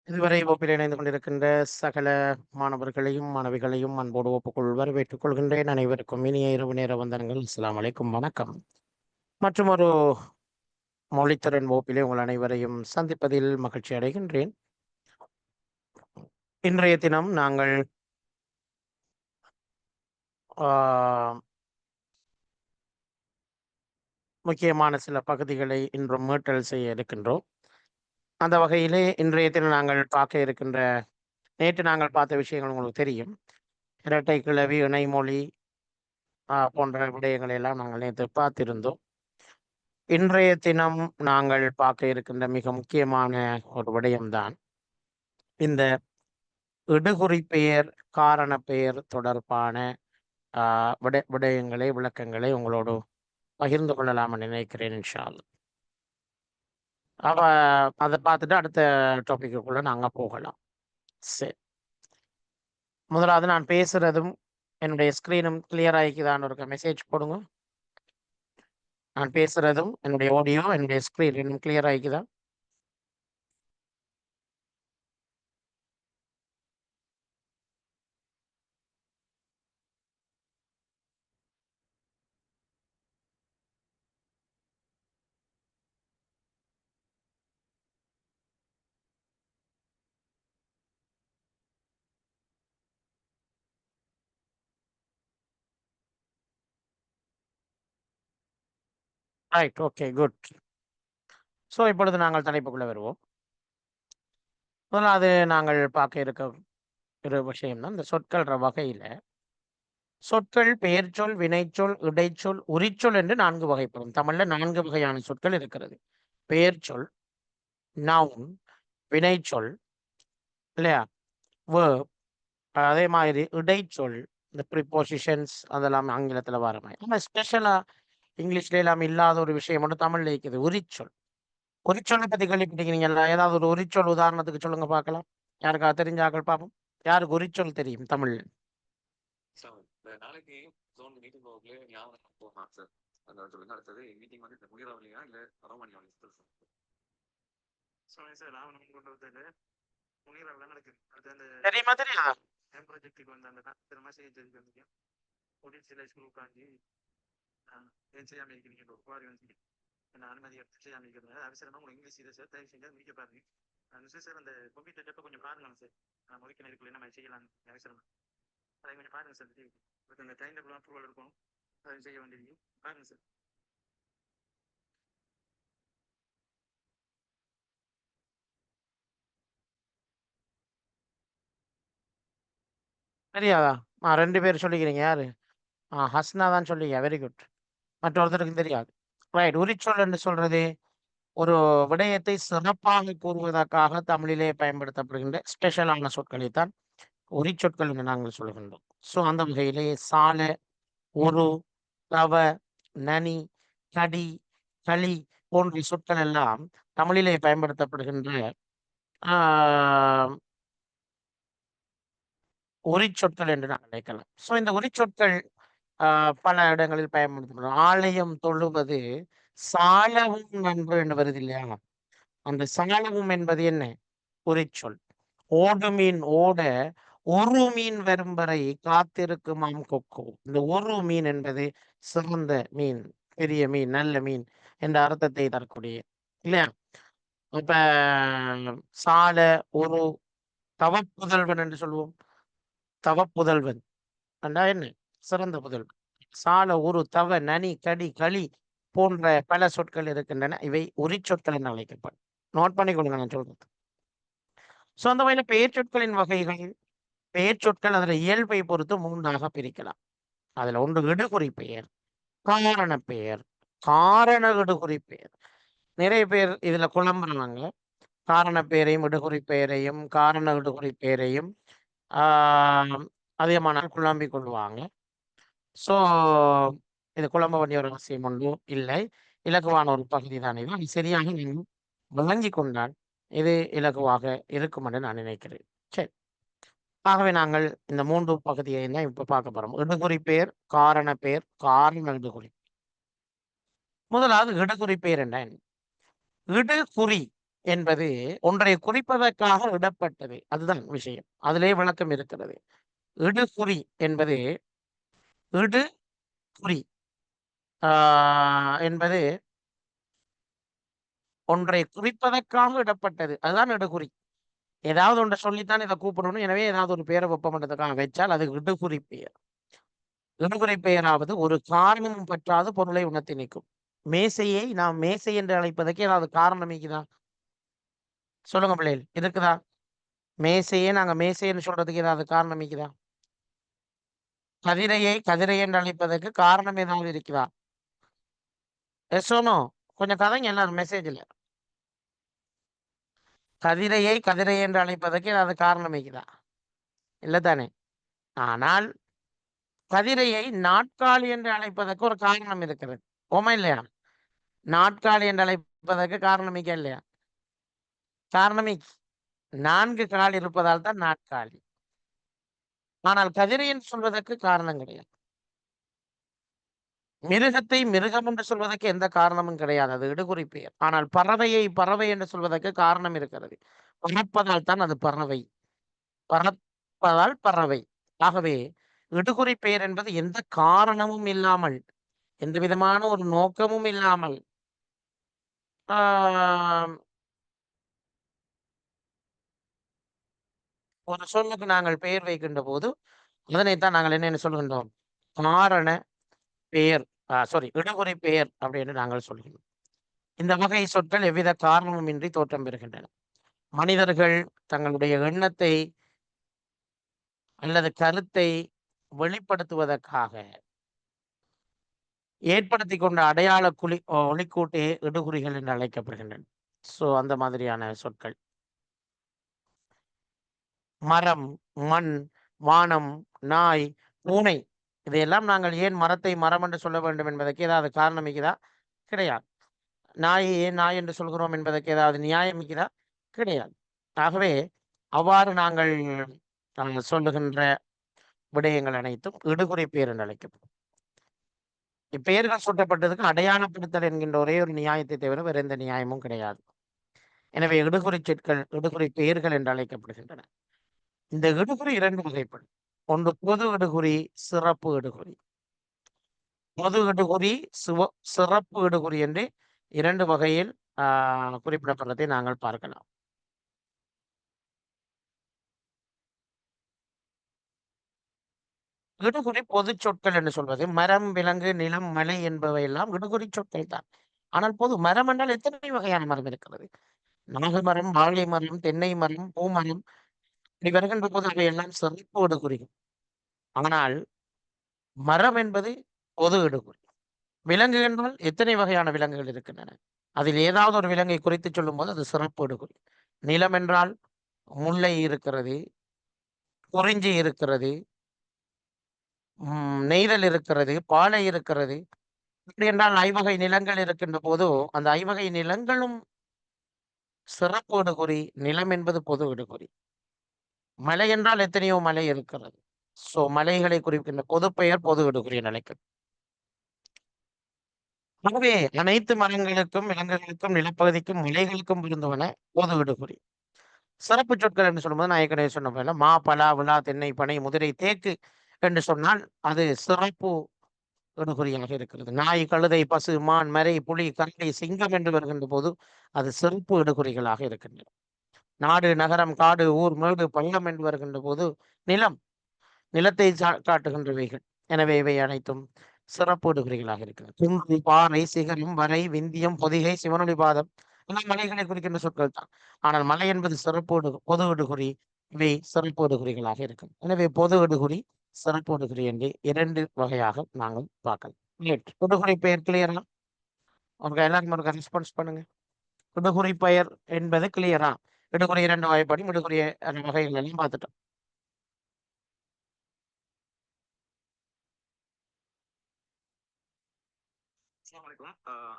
இதுவரை வகுப்பில் இணைந்து கொண்டிருக்கின்ற சகல மாணவர்களையும் மாணவிகளையும் அன்போடு ஒப்புக்கொள் வரவேற்றுக் கொள்கின்றேன். அனைவருக்கும் இனிய இரவு நேர வந்தனங்கள். அஸ்ஸலாமு அலைக்கும், வணக்கம். மற்றும் ஒரு மொழித்திறன் வகுப்பிலே உங்கள் அனைவரையும் சந்திப்பதில் மகிழ்ச்சி அடைகின்றேன். இன்றைய தினம் நாங்கள் முக்கியமான சில பகுதிகளை இன்றும் மீட்டல் செய்ய இருக்கின்றோம். அந்த வகையிலே இன்றைய தினம் நாங்கள் பார்க்க இருக்கின்ற, நேற்று நாங்கள் பார்த்த விஷயங்கள் உங்களுக்கு தெரியும். இரட்டை கிளவி, இணைமொழி போன்ற விடயங்களை எல்லாம் நாங்கள் நேற்று பார்த்திருந்தோம். இன்றைய தினம் நாங்கள் பார்க்க இருக்கின்ற மிக முக்கியமான ஒரு விடயம்தான் இந்த இடுகுறி பெயர், காரண பெயர் தொடர்பான விடயங்களை, விளக்கங்களை உங்களோடு பகிர்ந்து கொள்ளலாம் நினைக்கிறேன். இன்ஷா அல்லாஹ். அதை பார்த்துட்டு அடுத்த டாபிக்குள்ள நாங்கள் போகலாம். சரி, முதலாவது நான் பேசுறதும் என்னுடைய ஸ்க்ரீனும் கிளியர் ஆகிக்குதான்னு ஒரு மெசேஜ் போடுங்க. நான் பேசுறதும் என்னுடைய ஆடியோ, என்னுடைய ஸ்க்ரீன் இன்னும் கிளியர் ஆகிக்குதா? Right, okay, good. ஸோ இப்பொழுது நாங்கள் தலைப்புக்குள்ள வருவோம். முதலாவது நாங்கள் பார்க்க இருக்க ஒரு விஷயம் தான் இந்த சொற்கள் வகையில சொற்கள் பெயர்ச்சொல், வினைச்சொல், இடைச்சொல், உரிச்சொல் என்று 4 வகைப்படும். தமிழ்ல 4 வகையான சொற்கள் இருக்கிறது. பெயர்ச்சொல், நவுன், வினைச்சொல் இல்லையா, வேர்ப், அதே மாதிரி இடைச்சொல், இந்த ப்ரிப்போசிஷன்ஸ் அதெல்லாம் ஆங்கிலத்துல வர மாதிரி. ஆனால் ஸ்பெஷலா இங்கிலீஷ்ல எல்லாம் இல்லாத ஒரு விஷயம் மட்டும் தமிழ்ல இருக்குது, உரிச்சொல். உரிச்சொல்லை பத்தி கேள்விப்பட்டீங்களா? ஏதாவது ஒரு உரிச்சொல் உதாரணத்துக்கு சொல்லுங்க பார்க்கலாம். யாருக்கா தெரிஞ்சாக்கள் பார்ப்போம். யாருக்கு உரிச்சொல் தெரியும் தமிழ்ல? நாளைக்கு ஜோன் மீட்டிங் போகல ஞாபகம் போகலாம் சார். அந்த சொல்லுங்க. அடுத்தது மீட்டிங் வந்து இந்த முனிராவலியா இல்ல அரவமணி சொல்லுங்க சார். ராவணம் கொண்டு வந்தது முனிராவில் நடக்குது. அடுத்து அந்த தெரியுமா தெரியாதா? ப்ராஜெக்டுக்கு வந்து அந்த திறமை செய்ய தெரிஞ்சு ஒடிசில ஸ்கூல் உட்காந்து ஏன் செய்யாமல் இருக்கிறீங்க ஒரு குவாரி வந்து நான் அனுமதி எடுத்து செய்யாமல் இருக்கிறது அவசரமா உங்களுக்கு இங்கிலீஷ் இதை சார் தயவு செஞ்சு முடிக்க பாருங்க. சார் அந்த கம்ப்யூட்டர் டெப்பை கொஞ்சம் பாருங்க சார். நான் முடிக்க நேரத்தில் நம்ம செய்யலாம் அவசரமா அதை கொஞ்சம் பாருங்க சார். அந்த டைம் டேபிள் அப்ரூவல் இருக்கும், அதை செய்ய வேண்டியது பாருங்க சார். தெரியாதா? 2 பேர் சொல்லிக்கிறீங்க. யாரு? ஹஸ்னா தான் சொல்லிங்க. Very good. மற்றொருத்தருக்கு தெரியாது. ரைட். உரிச்சொல் என்று சொல்றது ஒரு விடயத்தை சிறப்பாக கூறுவதற்காக தமிழிலே பயன்படுத்தப்படுகின்ற ஸ்பெஷலான சொற்களைத்தான் உரிச்சொற்கள் என்று நாங்கள் சொல்கின்றோம். ஸோ அந்த வகையிலே சால, ஒரு, தவ, நனி, கடி, களி போன்ற சொற்கள் எல்லாம் தமிழிலே பயன்படுத்தப்படுகின்ற உரிச்சொற்கள் என்று நான் நினைக்கலாம். ஸோ இந்த உரிச்சொற்கள் பல இடங்களில் பயன்படுத்தப்படும். ஆலயம் தொழுவது சாலவும் நன்று என்று வருது இல்லையா? அந்த சாலவும் என்பது என்ன? உரிச்சொல். ஓடு மீன் ஓட ஒரு மீன் வரும் வரை காத்திருக்குமாம் கொக்கோ. இந்த ஒரு மீன் என்பது சிறந்த மீன், பெரிய மீன், நல்ல மீன் என்ற அர்த்தத்தை தரக்கூடிய இல்லையா? இப்ப சால, ஒரு, தவப்புதல்வன் என்று சொல்லுவோம். தவப்புதல்வன் என்றா என்ன? சிறந்த புதல்வன். சால, ஒரு, தவ, நனி, கடி, களி போன்ற பல சொற்கள் இருக்கின்றன. இவை உரிச்சொற்கள் என்று அழைக்கப்படும். நோட் பண்ணிக்கொள்ளுங்க நான் சொல்றது. ஸோ அந்த வகையில பெயர் சொற்களின் வகைகள், பெயர் சொற்கள் அதில் இயல்பை பொறுத்து 3ஆக பிரிக்கலாம். அதுல ஒன்று இடுகுறி பெயர், காரண பெயர், காரண இடுகுறி பெயர். நிறைய பேர் இதுல குழம்புறாங்க. காரண பெயரையும் இடுகுறி பெயரையும் காரண இடுகுறி பெயரையும் அதிகமான குழம்பிக் கொள்வாங்க. ஸோ இது குழம்ப வேண்டிய ஒரு அவசியம் ஒன்றும் இல்லை. இலகுவான ஒரு பகுதி தான் இது. அது சரியாக நீங்கள் விளங்கி கொண்டால் இது இலகுவாக இருக்கும் என்று நான் நினைக்கிறேன். சரி, ஆகவே நாங்கள் இந்த 3 பகுதியை தான் இப்ப பார்க்க போறோம். இடுகுறி பெயர், காரண பெயர், காரண இடுகுறி. முதலாவது இடுகுறி பெயர் என்ன? இடுகுறி என்பது ஒன்றை குறிப்பதற்காக இடப்பட்டது. அதுதான் விஷயம். அதிலே விளக்கம் இருக்கிறது. இடுகுறி என்பது இடு குறி என்பது ஒன்றை குறிப்பதற்காக இடப்பட்டது. அதுதான் இடுகுறி. ஏதாவது ஒன்றை சொல்லித்தான் இதை கூப்பிடணும். எனவே ஏதாவது ஒரு பேரை வெப்பமன்றதுக்காக வச்சால் அது இடுகுறி பெயர். இடுகுறி பெயராவது ஒரு காரணமும் பற்றாத பொருளை உணர்த்தி நிற்கும். மேசையை நாம் மேசை என்று அழைப்பதற்கு ஏதாவது காரணம் இருக்குதா? சொல்லுங்க பிள்ளைகள், இருக்குதா? மேசையே நாங்க மேசைன்னு சொல்றதுக்கு ஏதாவது காரணம் இருக்குதா? கதிரையை கதிரை என்று அழைப்பதற்கு காரணம் ஏதாவது இருக்குதா? எஸ்ஓனோ கொஞ்சம் கதைங்க எல்லாரும் மெசேஜ்ல. கதிரையை கதிரை என்று அழைப்பதற்கு ஏதாவது காரணம் இருக்குதா? இல்லை தானே. ஆனால் கதிரையை நாட்காலி என்று அழைப்பதற்கு ஒரு காரணம் இருக்கிறது. ஓமா இல்லையா? நாட்காலி என்று அழைப்பதற்கு காரணம் மிக்க இல்லையா? காரணமே 4 கால் இருப்பதால் தான் நாட்காலி. ஆனால் கதிரை என்று சொல்வதற்கு காரணம் கிடையாது. மிருகத்தை மிருகம் என்று சொல்வதற்கு எந்த காரணமும் கிடையாது. அது இடுகுறி பெயர். ஆனால் பறவையை பறவை என்று சொல்வதற்கு காரணம் இருக்கிறது. பறப்பதால் தான் அது பறவை. பறப்பதால் பறவை. ஆகவே இடுகுறி பெயர் என்பது எந்த காரணமும் இல்லாமல், எந்த விதமான ஒரு நோக்கமும் இல்லாமல் ஒரு சொல்லுக்கு நாங்கள் பெயர் வைக்கின்ற போது அதனைத்தான் நாங்கள் என்னென்ன சொல்கின்றோம்? காரண பெயர், சாரி, இடுகுறி பெயர் அப்படின்னு நாங்கள் சொல்கிறோம். இந்த வகை சொற்கள் எவ்வித காரணமுமின்றி தோற்றம் பெறுகின்றன. மனிதர்கள் தங்களுடைய எண்ணத்தை அல்லது கருத்தை வெளிப்படுத்துவதற்காக ஏற்படுத்தி கொண்ட அடையாள ஒளிக்கூட்டே இடுகுறிகள் என்று அழைக்கப்படுகின்றன. ஸோ அந்த மாதிரியான சொற்கள். மரம், மண், வானம், நாய், பூனை, இதையெல்லாம் நாங்கள் ஏன் மரத்தை மரம் என்று சொல்ல வேண்டும் என்பதற்கு ஏதாவது காரணம் இருக்குதா? கிடையாது. நாயை ஏன் நாய் என்று சொல்கிறோம் என்பதற்கு ஏதாவது நியாயம் இருக்குதா? கிடையாது. ஆகவே அவ்வாறு நாங்கள் சொல்லுகின்ற விடயங்கள் அனைத்தும் இடுகுறி பெயர் என்று அழைக்கப்படும். இப்பெயர்கள் சூட்டப்பட்டதுக்கு அடையாளப்படுத்தல் என்கின்ற ஒரே ஒரு நியாயத்தை தவிர வேறு எந்த நியாயமும் கிடையாது. எனவே இடுகுறி சொற்கள் இடுகுறி பெயர்கள் என்று அழைக்கப்படுகின்றன. இந்த இடுகுறி 2 வகைப்படும். ஒன்று பொது இடுகுறி, சிறப்பு இடுகுறி. பொது இடுகுறி, சிறப்பு இடுகுறி என்று 2 வகையில் குறிப்பிடப்படுவதை நாங்கள் பார்க்கலாம். இடுகுறி பொது சொற்கள் என்று சொல்வது மரம், விலங்கு, நிலம், மலை என்பவை எல்லாம் இடுகுறி சொற்கள் தான். ஆனால் பொது மரம் என்றால் எத்தனை வகையான மரம் இருக்கிறது? நாகமரம், வாழை மரம், தென்னை மரம், பூமரம், இப்படி வருகின்ற போது அவை எல்லாம் சிறப்பு இடுகுறிகள். ஆனால் மரம் என்பது பொது இடுகுறி. விலங்கு என்றால் எத்தனை வகையான விலங்குகள் இருக்கின்றன? அதில் ஏதாவது ஒரு விலங்கை குறித்து சொல்லும் போது அது சிறப்பு இடுகுறி. நிலம் என்றால் முல்லை இருக்கிறது, குறிஞ்சி இருக்கிறது, நெய்தல் இருக்கிறது, பாலை இருக்கிறது. இப்படி என்றால் ஐவகை நிலங்கள் இருக்கின்ற போது அந்த ஐவகை நிலங்களும் சிறப்பு இடுகுறி. நிலம் என்பது பொது இடுகுறி. மலை என்றால் எத்தனையோ மலை இருக்கிறது. சோ மலைகளை குறிக்கின்ற பொது பெயர் பொது இடுகுறி என்று அழைக்கும். ஆகவே அனைத்து மரங்களுக்கும், விலங்குகளுக்கும், நிலப்பகுதிக்கும், மலைகளுக்கும் பொருந்துவன பொது இடுகுறி. சிறப்பு சொற்கள் என்று சொல்லும்போது நான் ஏற்கனவே சொன்ன போல மா, பலா, விழா, தென்னை, பனை, முதிரை, தேக்கு என்று சொன்னால் அது சிறப்பு இடுகுறியாக இருக்கிறது. நாய், கழுதை, பசு, மான், மரை, புலி, கரடி, சிங்கம் என்று வருகின்ற போது அது சிறப்பு இடுகுறிகளாக இருக்கின்றன. நாடு, நகரம், காடு, ஊர், மேடு, பள்ளம் என்று வருகின்ற போது நிலம், நிலத்தை காட்டுகின்றவைகள். எனவே இவை அனைத்தும் சிறப்பு இடுகுறிகளாக இருக்கிறது. குன்று, பாறை, சிகரம், வரை, விந்தியம், பொதிகை, சிவனொளி பாதம் எல்லாம் மலைகளை குறிக்கின்ற சொற்கள் தான். ஆனால் மலை என்பது சிறப்பு பொது இடுகுறி. இவை சிறப்பு இடுகுறிகளாக இருக்கும். எனவே பொது இடுகுறி, சிறப்பு இடுகுறி என்று 2 வகையாக நாங்கள் பார்க்கலாம். இடுகுறி பெயர் கிளியரா? உங்க எல்லாருக்கும் ஒரு ரெஸ்பான்ஸ் பண்ணுங்க. இடுகுறி பெயர் என்பது கிளியரா? இடுகுறி 2 வகைப்படும். இடுகுறி வகைகள் எல்லாம் பார்த்துட்டோம்.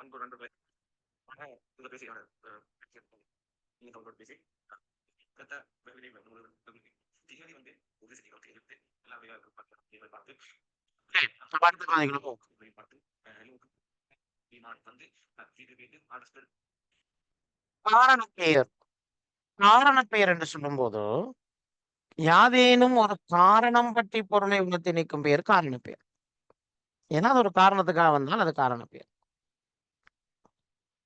அன்பு நண்பர்களே, தொலைபேசியான நீங்க உங்களோட பேசி திகதி வந்து ஒரு சிட்டிகளுக்கு இருந்து எல்லா பார்த்து பார்த்து வந்து வீடு வீடு காரணப்பெயர். காரணப்பெயர் என்று சொல்லும்போது, யாதேனும் ஒரு காரணம் பற்றி பொருளை உணர்த்தி நிற்கும் பெயர் காரணப்பெயர். ஏன்னா அது ஒரு காரணத்துக்காக வந்தால் அது காரணப்பெயர்.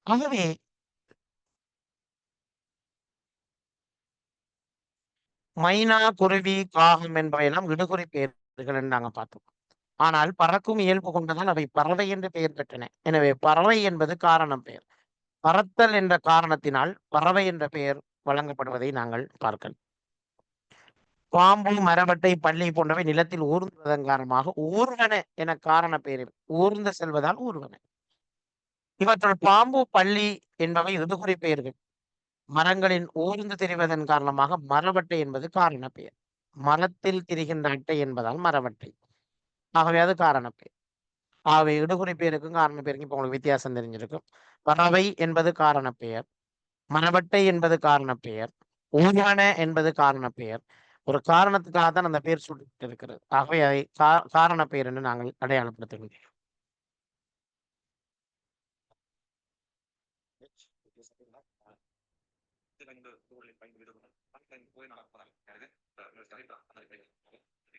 ஆகவே மைனா, குருவி, காகம் என்பவையெல்லாம் விடுகுறி பெயர்கள் என்று நாங்க பார்த்தோம். ஆனால் பறக்கும் இயல்பு கொண்டதால் அவை பறவை என்று பெயர் பெற்றன. எனவே பறவை என்பது காரணம் பெயர். பறத்தல் என்ற காரணத்தினால் பறவை என்ற பெயர் வழங்கப்படுவதை நாங்கள் பார்க்கலாம். பாம்பு, மரவட்டை, பள்ளி போன்றவை நிலத்தில் ஊர்ந்துவதன் காரணமாக ஊர்வன என காரண பெயரில் ஊர்ந்து செல்வதால் ஊர்வன. இவற்றுள் பாம்பு, பள்ளி என்பவை இடுகுறி பெயர்கள். மரங்களின் ஊர்ந்து திரிவதன் காரணமாக மரவட்டை என்பது காரண பெயர். மரத்தில் திரிகின்ற அட்டை என்பதால் மரவட்டை. ஆகவே அது காரண பெயர். ஆகவே இடுகுறி பெயருக்கும் காரண பெயருக்கும் இப்ப உங்களுக்கு வித்தியாசம் தெரிஞ்சிருக்கும். பறவை என்பது காரண பெயர், மரவட்டை என்பது காரண பெயர், ஊர்வன என்பது காரண பெயர். ஒரு காரணத்துக்காக தான் அந்த பெயர் சூட்டப்பட்டு இருக்கிறது. ஆகவே அதை காரண பெயர் என்று நாங்கள் அடையாளப்படுத்துகின்றோம்.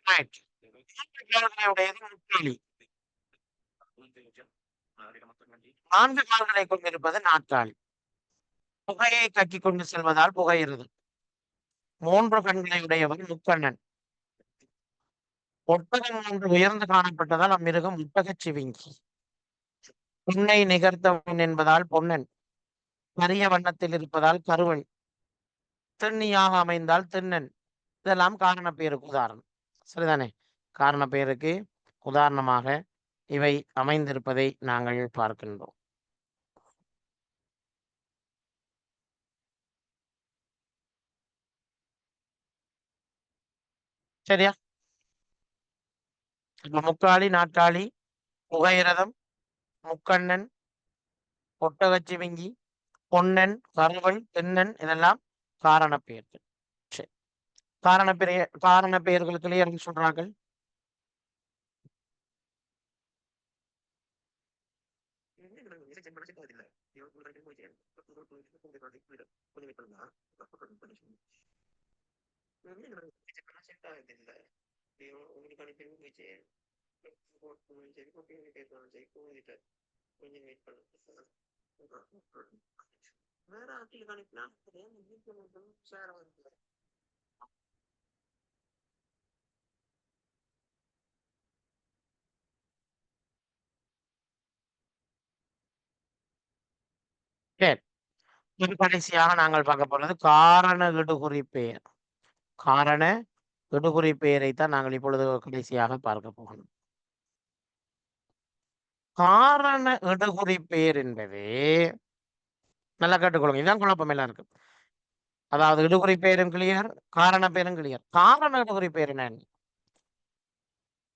Right. கால்களுடையது முக்காலி. 4 கால்களை கொண்டிருப்பது நாற்காலி. புகையை கக்கிக் கொண்டு செல்வதால் புகையிறது. 3 கண்களை உடையவன் முக்கண்ணன். ஒட்டகம் ஒன்று உயர்ந்து காணப்பட்டதால் அம்மிருகம் ஒட்டகச் சிவிங்கி. பொன்னை நிகர்த்தவன் என்பதால் பொன்னன். கரிய வண்ணத்தில் இருப்பதால் கருவன். திண்ணியாக அமைந்தால் திண்ணன். இதெல்லாம் காரண பெயருக்கு உதாரணம். சரிதானே? காரண பெயருக்கு உதாரணமாக இவை அமைந்திருப்பதை நாங்கள் பார்க்கின்றோம். சரியா? இப்ப முக்காலி, நாற்காலி, புகையிரதம், முக்கண்ணன், ஒட்டகச்சிவிங்கி, பொன்னன், கருவன், திண்ணன் இதெல்லாம் காரண பெயர்கள். சரி. காரண பெயர்கள் கிளியர் சொல்றார்கள். சரி. இது கடைசியாக நாங்கள் பார்க்க போறது காரண இடுகுறி பெயர். காரண இடுகுறி பெயரைத்தான் நாங்கள் இப்பொழுது கடைசியாக பார்க்க போகணும். காரண இடுகுறி பெயர் என்பது நல்லா கேட்டுக்கொள்ளுங்க. இதுதான் குழப்பம் எல்லாம் இருக்கு. அதாவது இடுகுறி பெயரும் கிளியர், காரண பெயரும் கிளியர். காரண இடுகுறி பெயர் என்ன?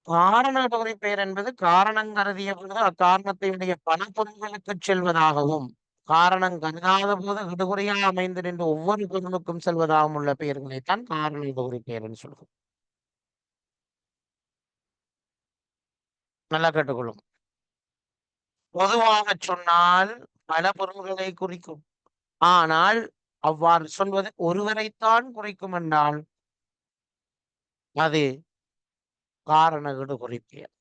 காரண இடுகுறி பெயர் என்பது காரணம் கருதிய பொழுது அக்காரணத்தையுடைய பணப்பொருள்களுக்கு செல்வதாகவும் காரணம் கருதாத போது இடுகுறியாக அமைந்து நின்று ஒவ்வொரு பொருளுக்கும் செல்வதாகவும் உள்ள பெயர்களைத்தான் காரண இடுகுறி பெயர் என்று சொல்கிறோம். நல்லா கேட்டுக்கொள்ளும். பொதுவாக சொன்னால் பல பொருள்களை குறிக்கும். ஆனால் அவ்வாறு சொல்வது ஒருவரைத்தான் குறிக்கும் என்றால் அது காரண இடுகுறி பெயர்.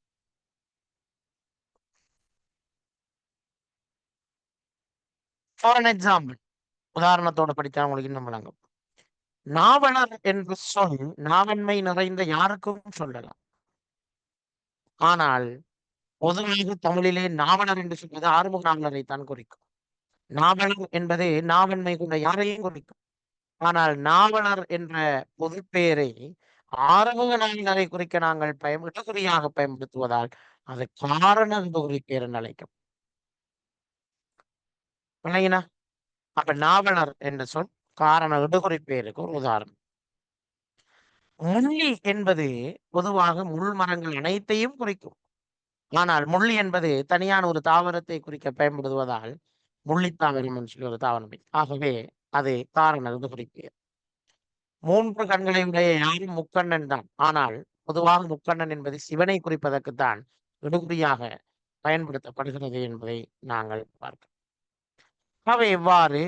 ஃபார் அன் எக்ஸாம்பிள், உதாரணத்தோடு படித்தா உங்களுக்கு இன்னும் விளங்கும். நாவலர் என்ற சொல் நாவன்மை நிறைந்த யாருக்கும் சொல்லலாம். ஆனால் பொதுவாக தமிழிலே நாவலர் என்று சொல்வது ஆறுமுக நாவலரைத்தான் குறிக்கும். நாவலர் என்பது நாவன்மை கொண்ட யாரையும் குறிக்கும். ஆனால் நாவலர் என்ற பொதுப்பெயரை ஆறுமுக நாவலரை குறிக்க நாங்கள் இடுகுறியாக பயன்படுத்துவதால் அது காரண இடுகுறி பெயர் என்று அழைக்கும். விளங்கினா? அப்ப நாவலர் என்ற சொல் காரண இடுகுறி பெயருக்கு ஒரு உதாரணம். முள்ளி என்பது பொதுவாக முள் மரங்கள் அனைத்தையும் குறிக்கும். ஆனால் முள்ளி என்பது தனியான ஒரு தாவரத்தை குறிக்க பயன்படுத்துவதால் முள்ளித்தாவரம் என்று சொல்லி ஒரு தாவரம். ஆகவே அது காரண இடுகுறி பெயர். 3 கண்களை உடைய யாரும் முக்கண்ணன் தான். ஆனால் பொதுவாக முக்கண்ணன் என்பது சிவனை குறிப்பதற்குத்தான் இடுகுறியாக பயன்படுத்தப்படுகிறது என்பதை நாங்கள் பார்க்கிறோம். அவை இவ்வாறு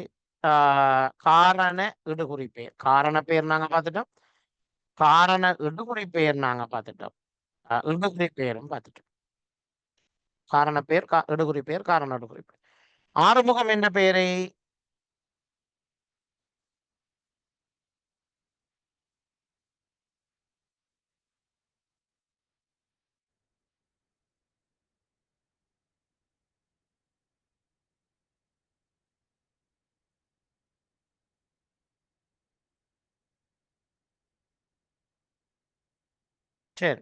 காரண இடுகுறி பெயர். காரண பெயர் நாங்க பார்த்துட்டோம். காரண இடுகுறி பெயர் நாங்க பார்த்துட்டோம். இடுகுறி பெயரும் பார்த்துட்டோம். காரண பெயர், இடுகுறி பெயர், காரண இடுகுறி பெயர். ஆறுமுகம் என்ற பெயரை சரி,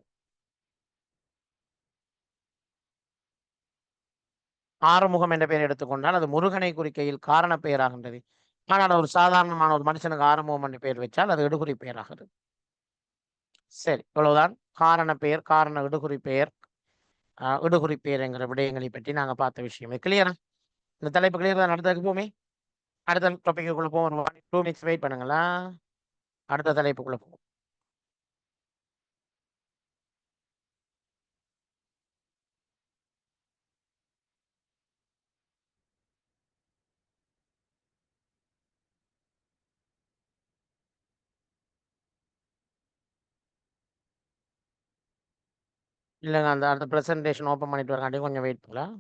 ஆறுமுகம் என்ற பெயரை எடுத்துக்கொண்டால் அது முருகனை குறிக்கையில் காரண பெயராகின்றது. ஆனால் ஒரு சாதாரணமான ஒரு மனுஷனுக்கு ஆறுமுகம் என்ற பெயர் வச்சால் அது இடுகுறி பெயராகிறது. சரி, இவ்வளவுதான் காரண பெயர், காரண இடுகுறி பெயர், இடுகுறி பெயர் என்கிற விடயங்களை பற்றி நாங்க பார்த்த விஷயம். கிளியரா? இந்த தலைப்பு கிளியர் தான். அடுத்ததுக்கு போமே. அடுத்த டாபிக்குள்ள போவோம். 2 மினிட்ஸ் வெயிட் பண்ணுங்களா? அடுத்த தலைப்புக்குள்ள போவோம். இல்லைங்க, அந்த அடுத்த ப்ரெசன்டேஷன் ஓப்பன் பண்ணிட்டு வரக்காண்டி கொஞ்சம் வெயிட் பண்ணலாம்.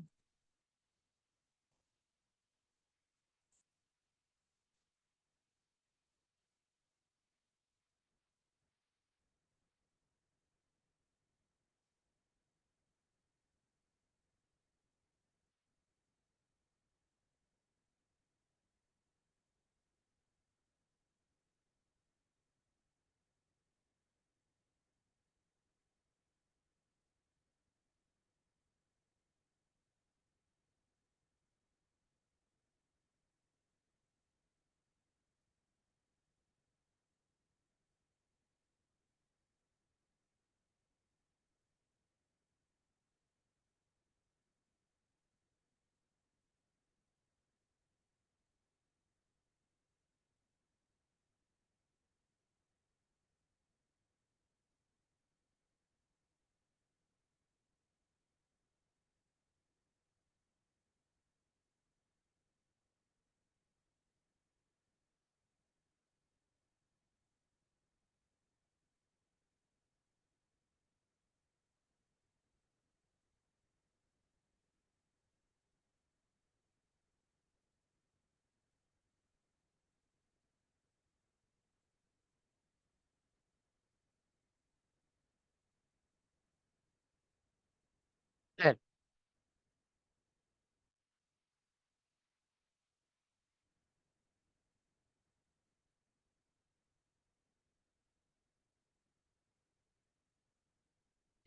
சரி,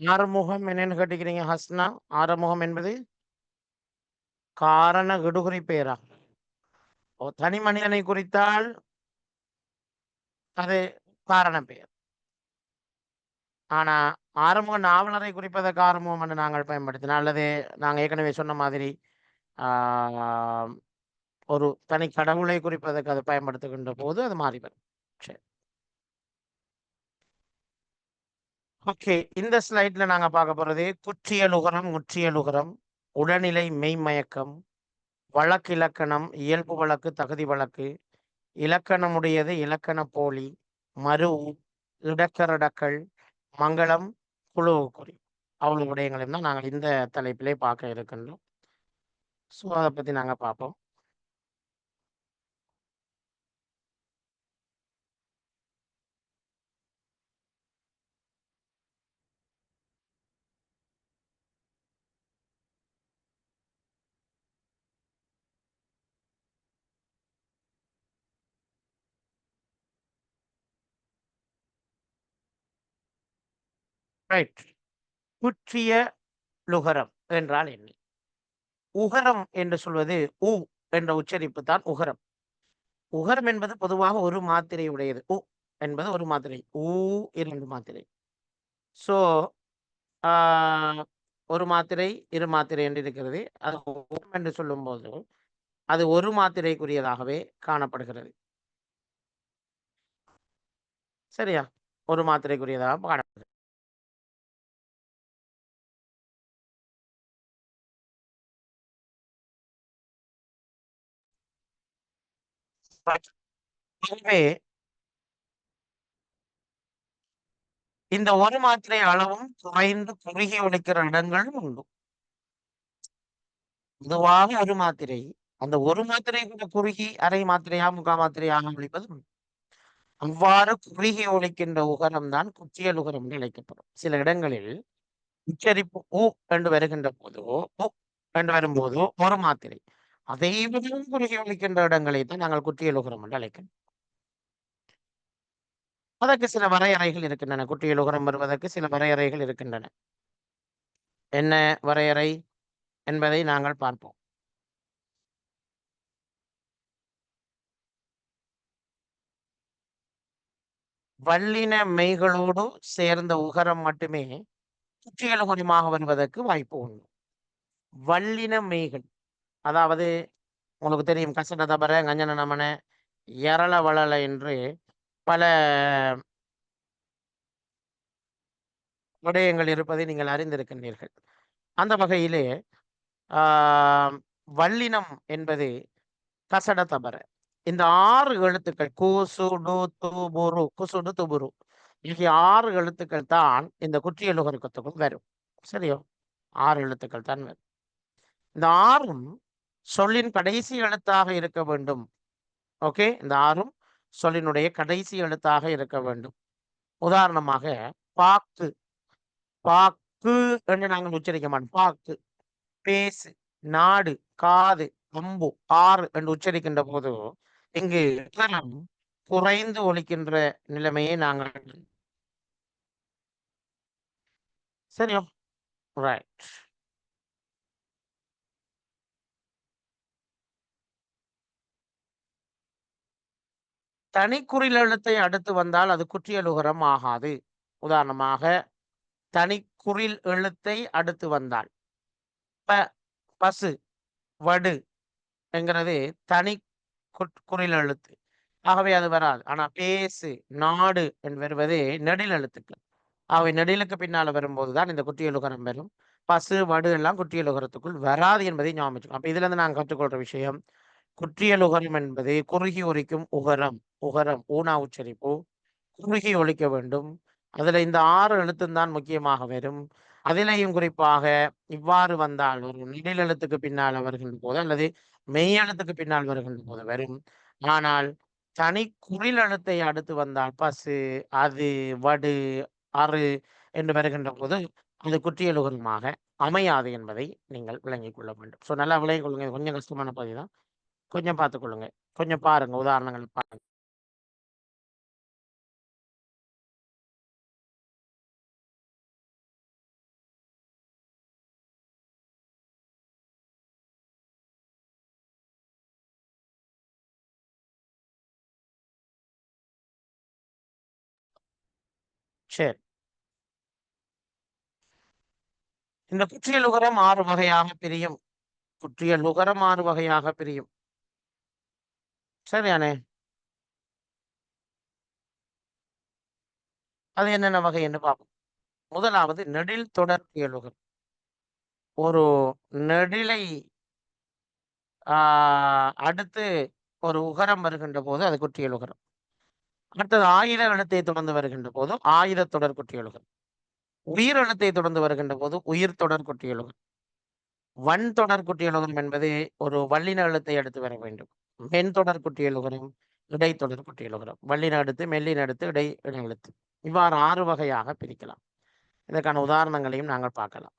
ஆறுமுகம் என்னன்னு கேட்டுக்கிறீங்க ஹஸ்னா? ஆறுமுகம் என்பது காரண இடுகுறி பெயரா? தனி மனிதனை குறித்தால் அது காரண பெயர். ஆனா ஆறுமுக நாவலரை குறிப்பதற்கு ஆறுமுகம் என்று நாங்கள் பயன்படுத்தினோம். அல்லது நாங்கள் ஏற்கனவே சொன்ன மாதிரி ஆஹ், ஒரு தனி கடவுளை குறிப்பதற்கு அதை பயன்படுத்துகின்ற போது அது மாறி வரும். சரி, ஓகே. இந்த ஸ்லைட்ல நாங்க பார்க்க போறது குற்றியலுகரம், முற்றியலுகரம், உடல்நிலை மெய்மயக்கம், வழக்கிலக்கணம், இயல்பு வழக்கு, தகுதி வழக்கு, இலக்கணமுடையது, இலக்கண போலி, மறு, இடக்கரடக்கல், மங்களம், குழு குறி. அவ்வளவு விடயங்களையும் தான் நாங்கள் இந்த தலைப்பிலே பார்க்க இருக்கின்றோம். ஸோ அதை பத்தி நாங்க பார்ப்போம். ரைட். குற்றிய லுகரம் என்றால் என்ன? உகரம் என்று சொல்வது உ என்ற உச்சரிப்பு தான் உகரம். உகரம் என்பது பொதுவாக ஒரு மாத்திரை உடையது. உ என்பது ஒரு மாத்திரை. ஊ 2 மாத்திரை. ஸோ ஒரு மாத்திரை, இரு மாத்திரை என்று இருக்கிறது. அது உகரம் என்று சொல்லும்போது அது ஒரு மாத்திரைக்குரியதாகவே காணப்படுகிறது. சரியா? ஒரு மாத்திரைக்குரியதாக காணப்படுகிறது. எனவே இந்த ஒரு மாத்திரை அளவும் குறைந்து குறுகி ஒலிக்கிற இடங்களும் உண்டு. பொதுவாக ஒரு மாத்திரை, அந்த ஒரு மாத்திரை கூட குறுகி அரை மாத்திரையா முக்கால் மாத்திரையாக ஒலிப்பது உண்டு. அவ்வாறு குறுகி ஒலிக்கின்ற உகரம் தான் குற்றியல் உகரம் என்று அழைக்கப்படும். சில இடங்களில் உச்சரிப்பு ஊ என்று வருகின்ற போதோ, உ என்று வரும்போதோ ஒரு மாத்திரை, அதை விடவும் குறுகி ஒலிக்கின்ற இடங்களை தான் நாங்கள் குற்றியல் உகரம் என்று அழைக்கிறோம். அதற்கு சில வரையறைகள் இருக்கின்றன. குற்றியல் உகரம் வருவதற்கு சில வரையறைகள் இருக்கின்றன. என்ன வரையறை என்பதை நாங்கள் பார்ப்போம். வல்லின மெய்களோடு சேர்ந்த உகரம் மட்டுமே குற்றியல் உகரமாக வருவதற்கு வாய்ப்பு உண்டு. வல்லின மெய்கள், அதாவது உங்களுக்கு தெரியும் கசட தபர கஞ்சன நமன எரள வளல என்று பல விடயங்கள் இருப்பதை நீங்கள் அறிந்திருக்கின்றீர்கள். அந்த வகையிலே வல்லினம் என்பது கசட தபர. இந்த 6 எழுத்துக்கள் கூசுடு துபுரு, குசுடு துபுரு ஆகிய 6 எழுத்துக்கள் தான் இந்த குற்றியல் உகரத்துக்குள் வரும். சரியோ? 6 எழுத்துக்கள் தான் வரும். இந்த 6ம் சொல்லின் கடைசி எழுத்தாக இருக்க வேண்டும். ஓகே, இந்த 6ம் சொல்லினுடைய கடைசி எழுத்தாக இருக்க வேண்டும். உதாரணமாக பாக்கு, பாக்கு என்று நாங்கள் உச்சரிக்க மாட்டோம். பாக்கு, பேசு, நாடு, காது, அம்பு, 6 என்று உச்சரிக்கின்ற போது இங்கு உகரம் குறைந்து ஒலிக்கின்ற நிலைமையை நாங்கள் சரியோ? ரைட். தனிக்குறில் எழுத்தை அடுத்து வந்தால் அது குற்றியல் உகரம் ஆகாது. உதாரணமாக தனிக்குறில் எழுத்தை அடுத்து வந்தால் ப, பசு, வடு என்கிறது தனி குறில் எழுத்து. ஆகவே அது வராது. ஆனா பேசு, நாடு என்று வருவது நெடில் எழுத்துக்கள். ஆகவே நெடிலுக்கு பின்னால வரும்போதுதான் இந்த குற்றியல் உகரம் வரும். பசு, வடு எல்லாம் குற்றியல் உகரத்துக்குள் வராது என்பதை ஞாபகம் வச்சுக்கணும். அப்ப இதுல இருந்து நாங்க கற்றுக்கொள்ற விஷயம், குற்றியல் உகரம் என்பது குறுகி ஒலிக்கும் உகரம். உகரம் ஊனா உச்சரிப்பு குறுகி ஒலிக்க வேண்டும். அதுல இந்த 6 எழுத்தும் தான் முக்கியமாக வரும். அதிலேயும் குறிப்பாக இவ்வாறு வந்தால் ஒரு நெடில் எழுத்துக்கு பின்னால் வருகின்ற போது அல்லது மெய் எழுத்துக்கு பின்னால் வருகின்ற போது வரும். ஆனால் தனி குறில் எழுத்தை அடுத்து வந்தால் பசு, அது, வடு, அறு என்று வருகின்ற போது அது குற்றியல் உகரமாக அமையாது என்பதை நீங்கள் விளங்கிக் கொள்ள வேண்டும். ஸோ நல்லா விளங்கிக் கொள்ளுங்க. இது கொஞ்சம் கஷ்டமான பகுதி தான். கொஞ்சம் பார்த்துக் கொள்ளுங்க. கொஞ்சம் பாருங்க, உதாரணங்கள் பாருங்க. சரி. இந்த குற்றியல் உகரம் 6 வகையாக பிரியும். குற்றியல் உகரம் 6 வகையாக பிரியும். சரியானே? அது என்னென்ன வகை என்று பார்ப்போம். முதலாவது நெடில் தொடர் புயலுகரம். ஒரு நெடிலை அடுத்து ஒரு உகரம் வருகின்ற போது அது குற்றியல் உகரம். அடுத்தது ஆயுத எழுத்தை தொடர்ந்து வருகின்ற போது ஆயுத தொடர் குற்றியல் உகரம். உயிர் எழுத்தை தொடர்ந்து வருகின்ற போது உயிர் தொடர் குற்றியல் உகரம். வன் தொடர் குற்றியல் உகரம் என்பது ஒரு வல்லின எழுத்தை அடுத்து வர வேண்டும். மென் தொடர் குற்றியல் உகரம், இடைத்தொடர் குற்றியல் உகரம். வல்லின அடுத்து, மெல்லின அடுத்து, இடை எழுத்து. இவ்வாறு 6 வகையாக பிரிக்கலாம். இதற்கான உதாரணங்களையும் நாங்கள் பார்க்கலாம்.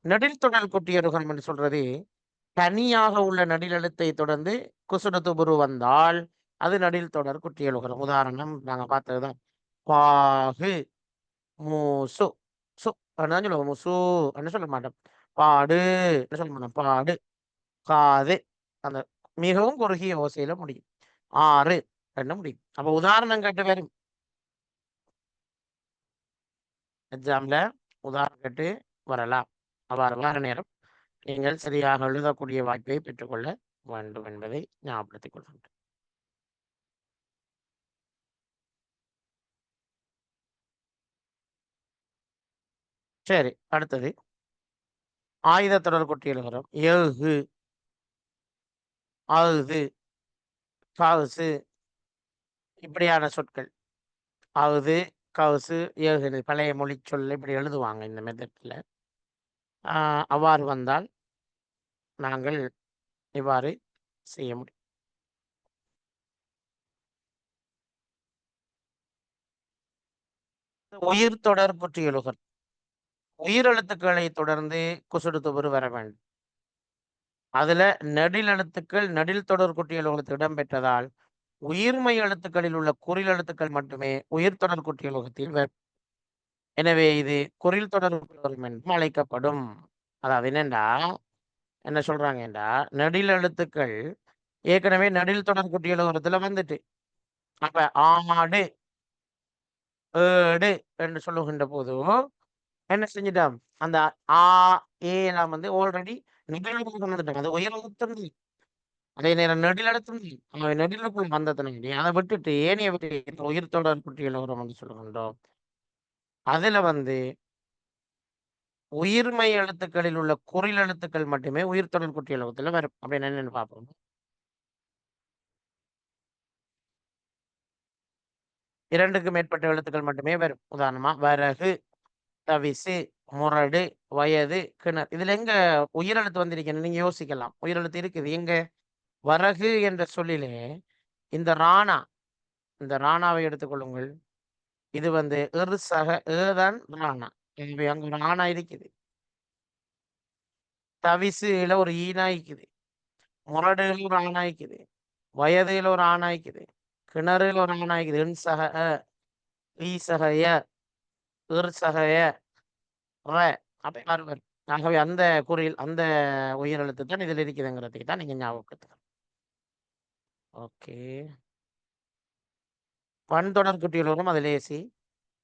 நெடில் தொடர் குற்றியலுகரம் என்று சொல்றது தனியாக உள்ள நடில் எழுத்தை தொடர்ந்து குசுடு துபுரு வந்தால் அது நடில் தொடர் குற்றியலுகரம். உதாரணம் நாங்க பார்த்ததுதான். பாகு, மூசு, சு அப்படிதான் சொல்லுவோம். முசு அப்படின்னு சொல்ல மாட்டோம். பாடு சொல்ல மாட்டோம். பாடு, காது, அந்த மிகவும் குறுகிய ஓசையில முடியும். ஆறு என்ன முடியும். அப்ப உதாரணம் கேட்டு வரும். எக்ஸாம்ல உதாரணம் கேட்டு வரலாம். அவ்வாறு வர நேரம் நீங்கள் சரியாக எழுதக்கூடிய வாய்ப்பை பெற்றுக்கொள்ள வேண்டும் என்பதை ஞாபகப்படுத்திக் கொள்கின்றேன். சரி, அடுத்தது ஆயுத தொடர் குற்றியலுகரம். எழுகு, அழுது, கவுசு இப்படியான சொற்கள். அவுது, கவுசு, ஏகுது பழைய மொழி சொல் இப்படி எழுதுவாங்க இந்த மெத்தட்ல. அவ்வாறு வந்தால் நாங்கள் இவ்வாறு செய்ய முடியும். உயிர் தொடர் குற்றியலுகர். உயிரெழுத்துக்களை தொடர்ந்து குசுடு துபுரு வர வேண்டும். அதுல நெடில் எழுத்துக்கள் நெடில் தொடர் குற்றியலுகத்தில் இடம்பெற்றதால் உயிர்மை எழுத்துக்களில் உள்ள குறில் எழுத்துக்கள் மட்டுமே உயிர் தொடர் குற்றியலுகத்தில் வரும். எனவே இது குறில் தொடர் என்றும் அழைக்கப்படும். அதாவது என்னண்டா என்ன சொல்றாங்கடா, நெடில் எழுத்துக்கள் ஏற்கனவே நெடில் தொடர் குற்றியலுகத்துல வந்துட்டு, அப்ப ஆடு ஏடு என்று சொல்லுகின்ற போது என்ன செஞ்சிட்டோம், அந்த ஆ ஏ நாம் வந்து ஆல்ரெடி நெடிலுக்குள் வந்துட்டோம். அது உயிர் எழுத்தும் இல்லை. அதே நேரம் நெடில் எழுத்தும் இல்லை. அவன் நெடிலுக்குள் வந்ததனை அதை விட்டுட்டு ஏனைய விட்டு உயிர் தொடர் குற்றியலுகரம் என்று சொல்லுகின்றோம். அதுல வந்து உயிர்மை எழுத்துக்களில் உள்ள குறில் எழுத்துக்கள் மட்டுமே உயிர் தொடர் குற்றியலுகத்துல வரும். அப்படின்னு என்னன்னு பார்ப்போம். இரண்டுக்கு மேற்பட்ட எழுத்துக்கள் மட்டுமே வரும். உதாரணமா வரகு, தவிசு, முரடு, வயது, கிணறு. இதுல எங்க உயிரெழுத்து வந்திருக்கேன்னு நீங்க யோசிக்கலாம். உயிரெழுத்து இருக்குது எங்க? வரகு என்ற சொல்லிலே இந்த ராணா, இந்த ராணாவை எடுத்துக்கொள்ளுங்கள். இது வந்து இறுசக ஏதான் ராணா. எனவே அங்க ஒரு ஆணா இருக்குது. தவிசுல ஒரு ஈனா இருக்குது. முரடுல ஒரு ஆணா இருக்குது. வயதுல ஒரு ஆணா இருக்குது. கிணறுல ஒரு ஆணா இருக்குது. இன்சக ஈசக ய இறுசக ய ர அப்படி வரும். ஆகவே அந்த குறில் அந்த உயிரெழுத்து தான் இதில் இருக்குதுங்கிறதுக்கு தான் நீங்க ஞாபகப்படுத்தணும். ஓகே. வன்தொடர் குற்றியலுகரம் அது லேசி.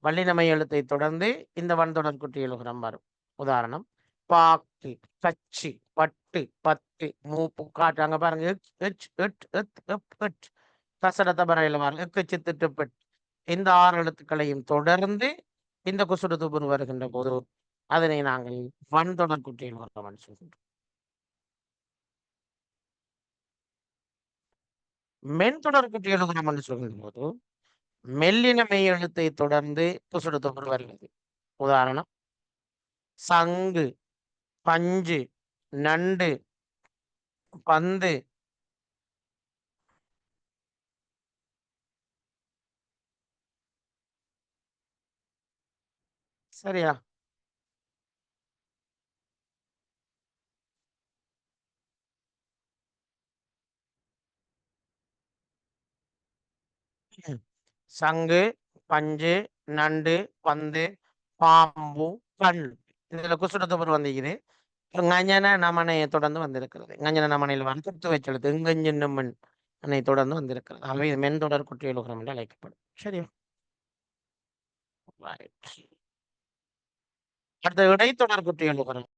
வல்லினமை எழுத்தை தொடர்ந்து இந்த வன்தொடர் குற்றியலுகரம் வரும். உதாரணம் பாக்கு, கச்சி, பட்டு, பத்து, மூப்பு, காட்டு. அங்க பாருங்க கசடத்த பறையில பாருங்க எக்கு சித்திட்டு பெட். இந்த 6 எழுத்துக்களையும் தொடர்ந்து இந்த குசுடு துபுரு வருகின்ற போது அதனை நாங்கள் வன்தொடர் குற்றியலுகரம் சொல்கின்றோம். மென்தொடர் குற்றியலுகரம் என்று சொல்கின்ற போது மெல்லின மெய் எழுத்தை தொடர்ந்து குசுடு துபுரு வருகிறது. உதாரணம் சங்கு, பஞ்சு, நண்டு, பந்து. சரியா? சங்கு, பஞ்சு, நண்டு, பந்து, பாம்பு, கல். இதுல குசுடு துபுரு வந்திருக்குது. ngஞன நமனையை தொடர்ந்து வந்திருக்கிறது. ngஞன நமனையில் வந்து குத்து வச்செழுத்து இங்கஞ்சின்னம்மன் அன்னை தொடர்ந்து வந்திருக்கிறது. ஆகவே இது மென்தொடர் குற்றியலுகரம் என்று அழைக்கப்படும். சரியா? ரைட். அடுத்த இடைத்தொடர் குற்றியலுகரம்.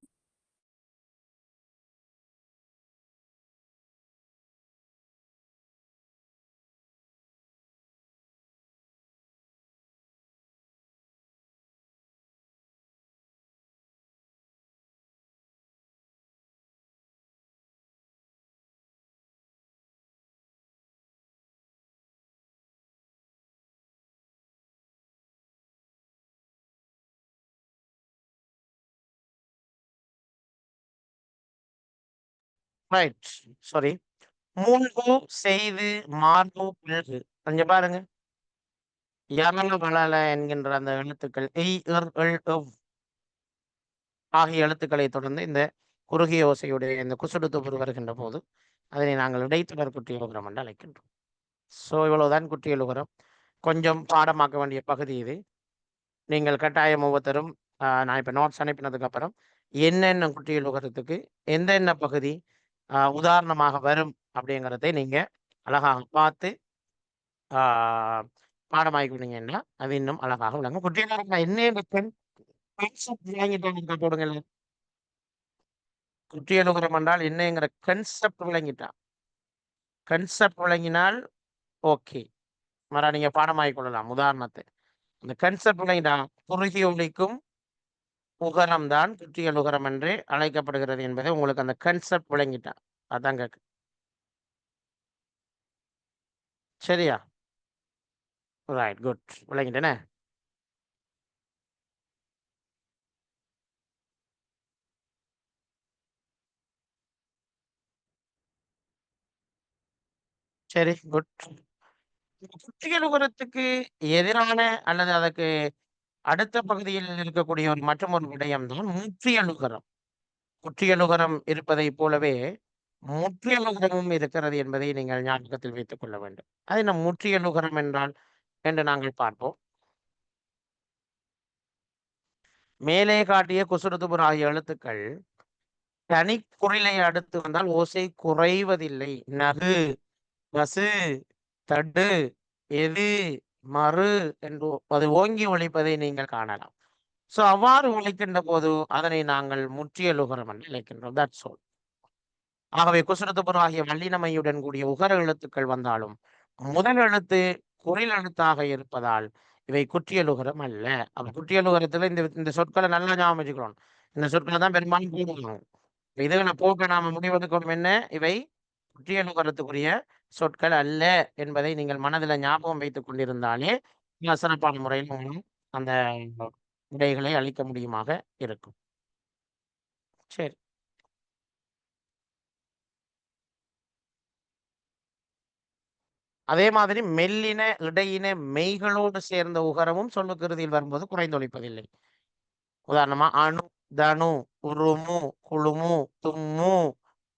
ரைட். சாரி. மூழ்கு, செய்து, மார்பு, பிறகு. கொஞ்சம் பாருங்க. யமல வளல என்கின்ற அந்த எழுத்துக்கள் ஆகிய எழுத்துக்களை தொடர்ந்து இந்த குறுகிய ஓசையுடைய இந்த குசுடு துபுரு வருகின்ற போது அதனை நாங்கள் இடைத்தொடர் குற்றியலுகரம் என்று அழைக்கின்றோம். ஸோ இவ்வளவுதான் குற்றியலுகரம். கொஞ்சம் பாடமாக்க வேண்டிய பகுதி இது. நீங்கள் கட்டாயம் ஒவ்வொருத்தரும் நான் இப்போ நோட்ஸ் அனுப்பினதுக்கு அப்புறம் என்னென்ன குற்றியலுகரத்துக்கு எந்தெந்த பகுதி உதாரணமாக வரும் அப்படிங்கிறதை நீங்க அழகாக பார்த்து பாடமாக்கினீங்கன்னா அது இன்னும் அழகாக விளங்கும். குற்றியலுகரம் என்ன போடுங்க. குற்றியலுகரம் என்றால் என்னங்கிற கன்செப்ட் விளங்கிட்டான். கன்செப்ட் விளங்கினால் ஓகே, மற நீங்க பாடமாக்கிக் கொள்ளலாம். உதாரணத்தை அந்த கன்செப்ட் விளங்கிட்டான். குறுகிய ஒலிக்கும் உகரம் தான் குற்றியலுகரம் என்று அழைக்கப்படுகிறது என்பதை உங்களுக்கு அந்த கன்செப்ட் விளங்கிட்டான். அதாங்க சரியா? Right, good. விளங்கிட்டேனே. சரி, குட். குற்றியலுகரத்துக்கு எதிரான அல்லது அதற்கு அடுத்த பகுதியில் இருக்கக்கூடிய ஒரு மற்றொரு விடயம் தான் முற்றியலுகரம். குற்றியலுகரம் இருப்பதைப் போலவே முற்றியலுகரமும் இருக்கிறது என்பதை நீங்கள் ஞாபகத்தில் வைத்துக் கொள்ள வேண்டும். அது என்ன முற்றியலுகரம் என்றால் என்று நாங்கள் பார்ப்போம். மேலே காட்டிய குசுறுதுபுர் ஆகிய எழுத்துக்கள் தனிக்குறிலை அடுத்து வந்தால் ஓசை குறைவதில்லை. நகு, பசு, தடு, எது, மறு என்று அது ஓங்கி ஒலிப்பதை நீங்கள் காணலாம். ஸோ அவ்வாறு ஒலிக்கின்ற போது அதனை நாங்கள் முற்றியலுகரம் என்று அழைக்கின்றோம். That's all. ஆகவே குசுறுதுபுர் ஆகிய வல்லினமையுடன் கூடிய உகர எழுத்துக்கள் வந்தாலும் முதல் எழுத்து குறில் எழுத்தாக இருப்பதால் இவை குற்றியலுகரம் அல்ல. அப்ப குற்றியலுகரத்துல இந்த சொற்களை நல்லா ஞாபகம் வச்சுக்கணும். இந்த சொற்களை தான் பெரும்பாலும் போடுவாங்க. இதுகளை போக்க நாம முடிவெடுக்கணும் என்ன, இவை குற்றியலுகரத்துக்குரிய சொற்கள் அல்ல என்பதை நீங்கள் மனதில் ஞாபகம் வைத்துக் கொண்டிருந்தாலே சிறப்பான முறையில் உங்களும் அந்த விடைகளை அளிக்க முடியுமாக இருக்கும். சரி, அதே மாதிரி மெல்லின இடையின மெய்களோடு சேர்ந்த உகரமும் சொல்லுக்கு இறுதியில் வரும்போது குறைந்தொழிப்பதில்லை. உதாரணமா அணு, தனு, உருமு, குழுமு, தும்மு,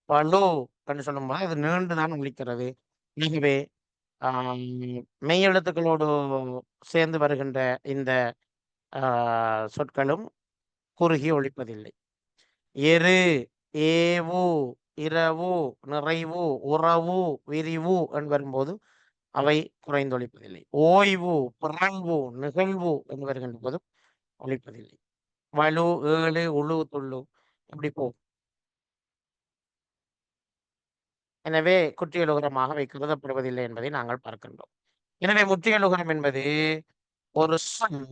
பழு என்று சொல்லும்போது அது நீண்டுதான் ஒலிக்கிறது. ஆகவே மெய் எழுத்துக்களோடு சேர்ந்து வருகின்ற இந்த சொற்களும் குறுகி ஒழிப்பதில்லை. எரு, ஏவு, இரவு, நிறைவு, உறவு, விரிவு என்று வரும்போது அவை குறைந்தொழிப்பதில்லை. ஓய்வு, பிறழ்வு, நிகழ்வு என்று வருகின்ற போதும் ஒழிப்பதில்லை. வலு, ஏழு, உழு, துள்ளு இப்படி போகும். எனவே குற்றியலுகரமாக அவை கருதப்படுவதில்லை என்பதை நாங்கள் பார்க்கின்றோம். எனவே முற்றியலுகரம் என்பது ஒரு சொல்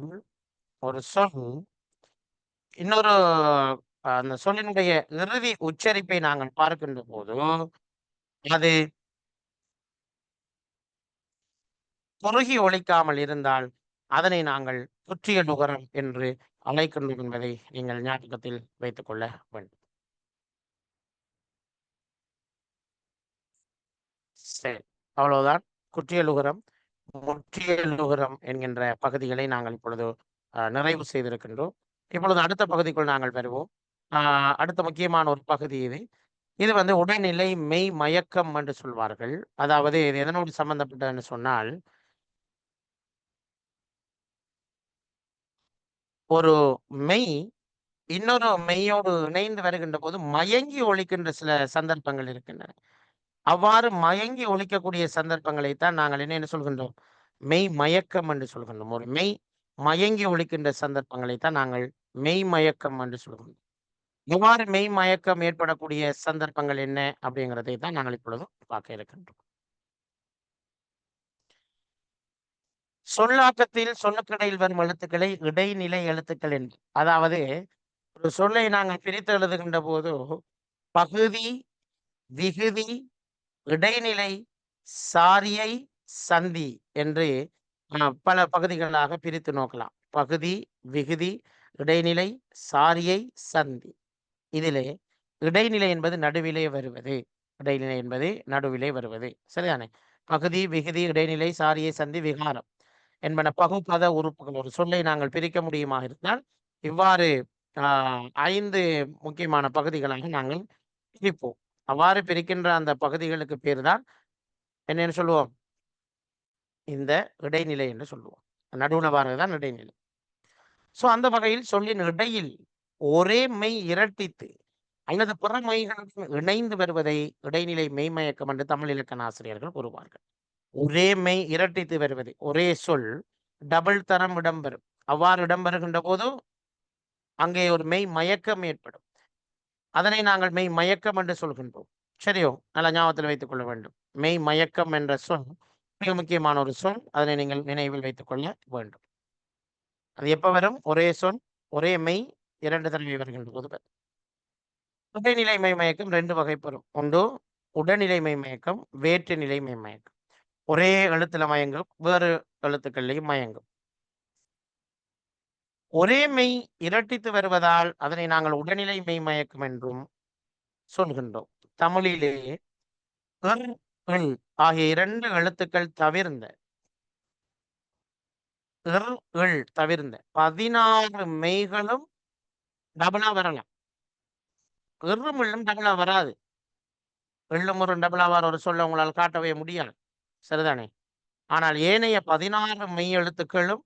ஒரு சொல் இன்னொரு அந்த சொல்லினுடைய இறுதி உச்சரிப்பை நாங்கள் பார்க்கின்ற போது அது குறுகி ஒலிக்காமல் இருந்தால் அதனை நாங்கள் குற்றியலுகரம் என்று அழைக்கின்றோம் என்பதை நீங்கள் ஞாபகத்தில் வைத்துக் கொள்ள வேண்டும். சரி, அவ்வளவுதான். குற்றியலுகரம், முற்றியலுகரம் என்கின்ற பகுதிகளை நாங்கள் இப்பொழுது நிறைவு செய்திருக்கின்றோம். இப்பொழுது அடுத்த பகுதிக்குள் நாங்கள் வருவோம். அடுத்த முக்கியமான ஒரு பகுதி இது. இது வந்து உடல்நிலை மெய் மயக்கம் என்று சொல்வார்கள். அதாவது இது எதனோடு சம்பந்தப்பட்டதுன்னு சொன்னால், ஒரு மெய் இன்னொரு மெய்யோடு இணைந்து வருகின்ற போது மயங்கி ஒலிக்கின்ற சில சந்தர்ப்பங்கள் இருக்கின்றன. அவ்வாறு மயங்கி ஒலிக்கக்கூடிய சந்தர்ப்பங்களைத்தான் நாங்கள் என்ன சொல்கின்றோம், மெய் மயக்கம் என்று சொல்கின்றோம். ஒரு மெய் மயங்கி ஒலிக்கின்ற சந்தர்ப்பங்களைத்தான் நாங்கள் மெய் மயக்கம் என்று சொல்கின்றோம். இவ்வாறு மெய் மயக்கம் ஏற்படக்கூடிய சந்தர்ப்பங்கள் என்ன அப்படிங்கிறதை தான் நாங்கள் இப்பொழுது பார்க்க இருக்கின்றோம். சொல்லாக்கத்தில் சொல்லுக்கிடையில் வரும் எழுத்துக்களை இடைநிலை எழுத்துக்கள் என்று, அதாவது ஒரு சொல்லை நாங்கள் பிரித்து எழுதுகின்ற போது பகுதி, விகுதி, இடைநிலை, சாரியை, சந்தி என்று பல பகுதிகளாக பிரித்து நோக்கலாம். பகுதி, விகுதி, இடைநிலை, சாரியை, சந்தி. இதிலே இடைநிலை என்பது நடுவிலே வருவது. இடைநிலை என்பது நடுவிலே வருவது. சரிதானே? பகுதி, விகுதி, இடைநிலை, சாரியை, சந்தி, விகாரம் என்பன பகுபத உறுப்புகள். ஒரு சொல்லை நாங்கள் பிரிக்க முடியுமாக இருந்தால் இவ்வாறு 5 முக்கியமான பகுதிகளாக நாங்கள் பிரிப்போம். அவ்வாறு பிரிக்கின்ற அந்த பகுதிகளுக்கு பேர் தான் என்னன்னு சொல்லுவோம், இந்த இடைநிலை என்று சொல்லுவோம். நடுவுல வாரதுதான் இடைநிலை. ஸோ அந்த வகையில் சொல்லின் இடையில் ஒரே மெய் இரட்டித்து அல்லது பிற மெய்களுடன் இணைந்து வருவதை இடைநிலை மெய்மயக்கம் என்று தமிழ் இலக்கண ஆசிரியர்கள் கூறுவார்கள். ஒரே மெய் இரட்டித்து வருவது, ஒரே சொல் டபுள் தரம் இடம்பெறும். அவ்வாறு இடம்பெறுகின்ற போது அங்கே ஒரு மெய் மயக்கம் ஏற்படும். அதனை நாங்கள் மெய் மயக்கம் என்று சொல்கின்றோம். சரியோ? நல்லா ஞாபகத்தில் வைத்துக் கொள்ள வேண்டும். மெய் மயக்கம் என்ற சொல் மிக முக்கியமான ஒரு சொல். அதனை நீங்கள் நினைவில் வைத்துக் கொள்ள வேண்டும். அது எப்ப வரும்? ஒரே சொல், ஒரே மெய் 2 தடவை வருகின்ற போது வரும். உடைநிலை மெய்மயக்கம் 2 வகைப்படும். ஒன்று உடல்நிலை மெய்மயக்கம், வேற்று நிலை மெய்மயக்கம். ஒரே எழுத்துல மயங்கும், வேறு எழுத்துக்கள்லையும் மயங்கும். ஒரே மெய் இரட்டித்து வருவதால் அதனை நாங்கள் உடல்நிலை மெய் மயக்கம் என்றும் சொல்கின்றோம். தமிழிலே இர், இல் ஆகிய 2 எழுத்துக்கள் தவிர்ந்த இர், இல் தவிர்ந்த 16 மெய்களும் டபுளா வரலாம். இர்ரும் இல்லும் டபுளா வராது. எள்ளும் ஒரு டபுளா வர ஒரு சொல்ல உங்களால் காட்டவே முடியாது. சரிதானே? ஆனால் ஏனைய 16 மெய் எழுத்துக்களும்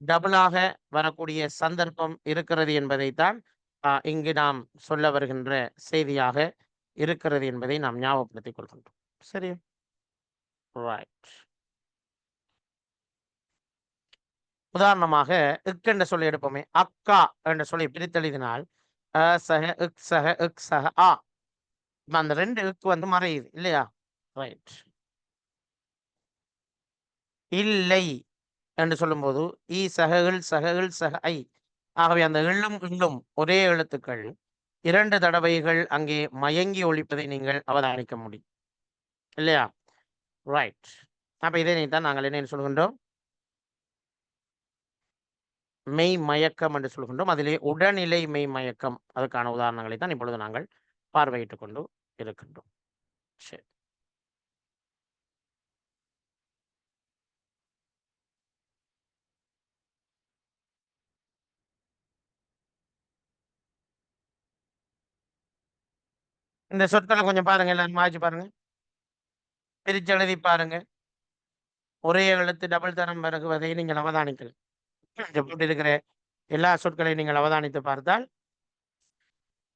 டபுளாக வரக்கூடிய சந்தர்ப்பம் இருக்கிறது என்பதைத்தான் இங்கு நாம் சொல்ல வருகின்ற செய்தியாக இருக்கிறது என்பதை நாம் ஞாபகப்படுத்திக் கொள்கின்றோம். சரி, ரைட். உதாரணமாக இக் என்ற சொல்லை எடுப்போமே. அக்கா என்ற சொல்லை பிரித்தெழுதினால் அ சக இக் சக இக் சக ஆ. அந்த 2 இக்கு வந்து மறையுது இல்லையா? ரைட். இல்லை என்று சொல்லும்போது ஈ சக இல் சக இல் சக ஐ. ஆகவே அந்த எள்ளும் இள்ளும் ஒரே எழுத்துக்கள் 2 தடவைகள் அங்கே மயங்கி ஒலிப்பதை நீங்கள் அவதானிக்க முடியும் இல்லையா? ரைட். அப்ப இதனைத்தான் நாங்கள் என்ன சொல்கின்றோம்? மெய் மயக்கம் என்று சொல்கின்றோம். அதிலே உடல்நிலை மெய் மயக்கம் அதுக்கான உதாரணங்களை தான் இப்பொழுது நாங்கள் பார்வையிட்டுக் கொண்டு இருக்கின்றோம். சரி. இந்த சொற்களை கொஞ்சம் பாருங்க, எல்லாரும் வாய்ச்சு பாருங்க, பிரிச்சு எழுதி பாருங்க. ஒரே எழுத்து டபுள் தரம் வருவதை நீங்கள் அவதானிக்கலாம். இங்க போட்டிருக்கிற எல்லா சொற்களையும் நீங்கள் அவதானித்து பார்த்தால்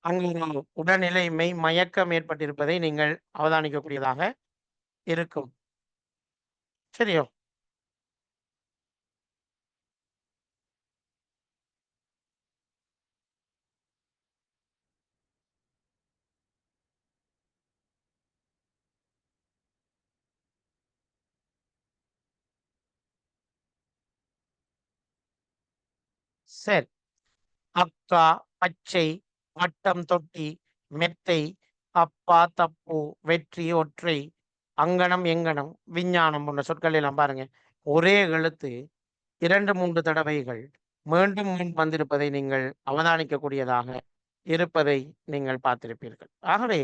அங்கு ஒரு உடல்நிலை மெய் மயக்கம் ஏற்பட்டிருப்பதை நீங்கள் அவதானிக்கக்கூடியதாக இருக்கும். சரியோ? சரி. அக்கா, பச்சை, வட்டம், தொட்டி, மெத்தை, அப்பா, தப்பு, வெற்றி, ஒற்றை, அங்கனம், எங்கனம், விஞ்ஞானம் போன்ற சொற்கள் எல்லாம் பாருங்க. ஒரே எழுத்து 2, 3 தடவைகள் மீண்டும் மீண்டும் வந்திருப்பதை நீங்கள் அவதானிக்கக்கூடியதாக இருப்பதை நீங்கள் பார்த்திருப்பீர்கள். ஆகவே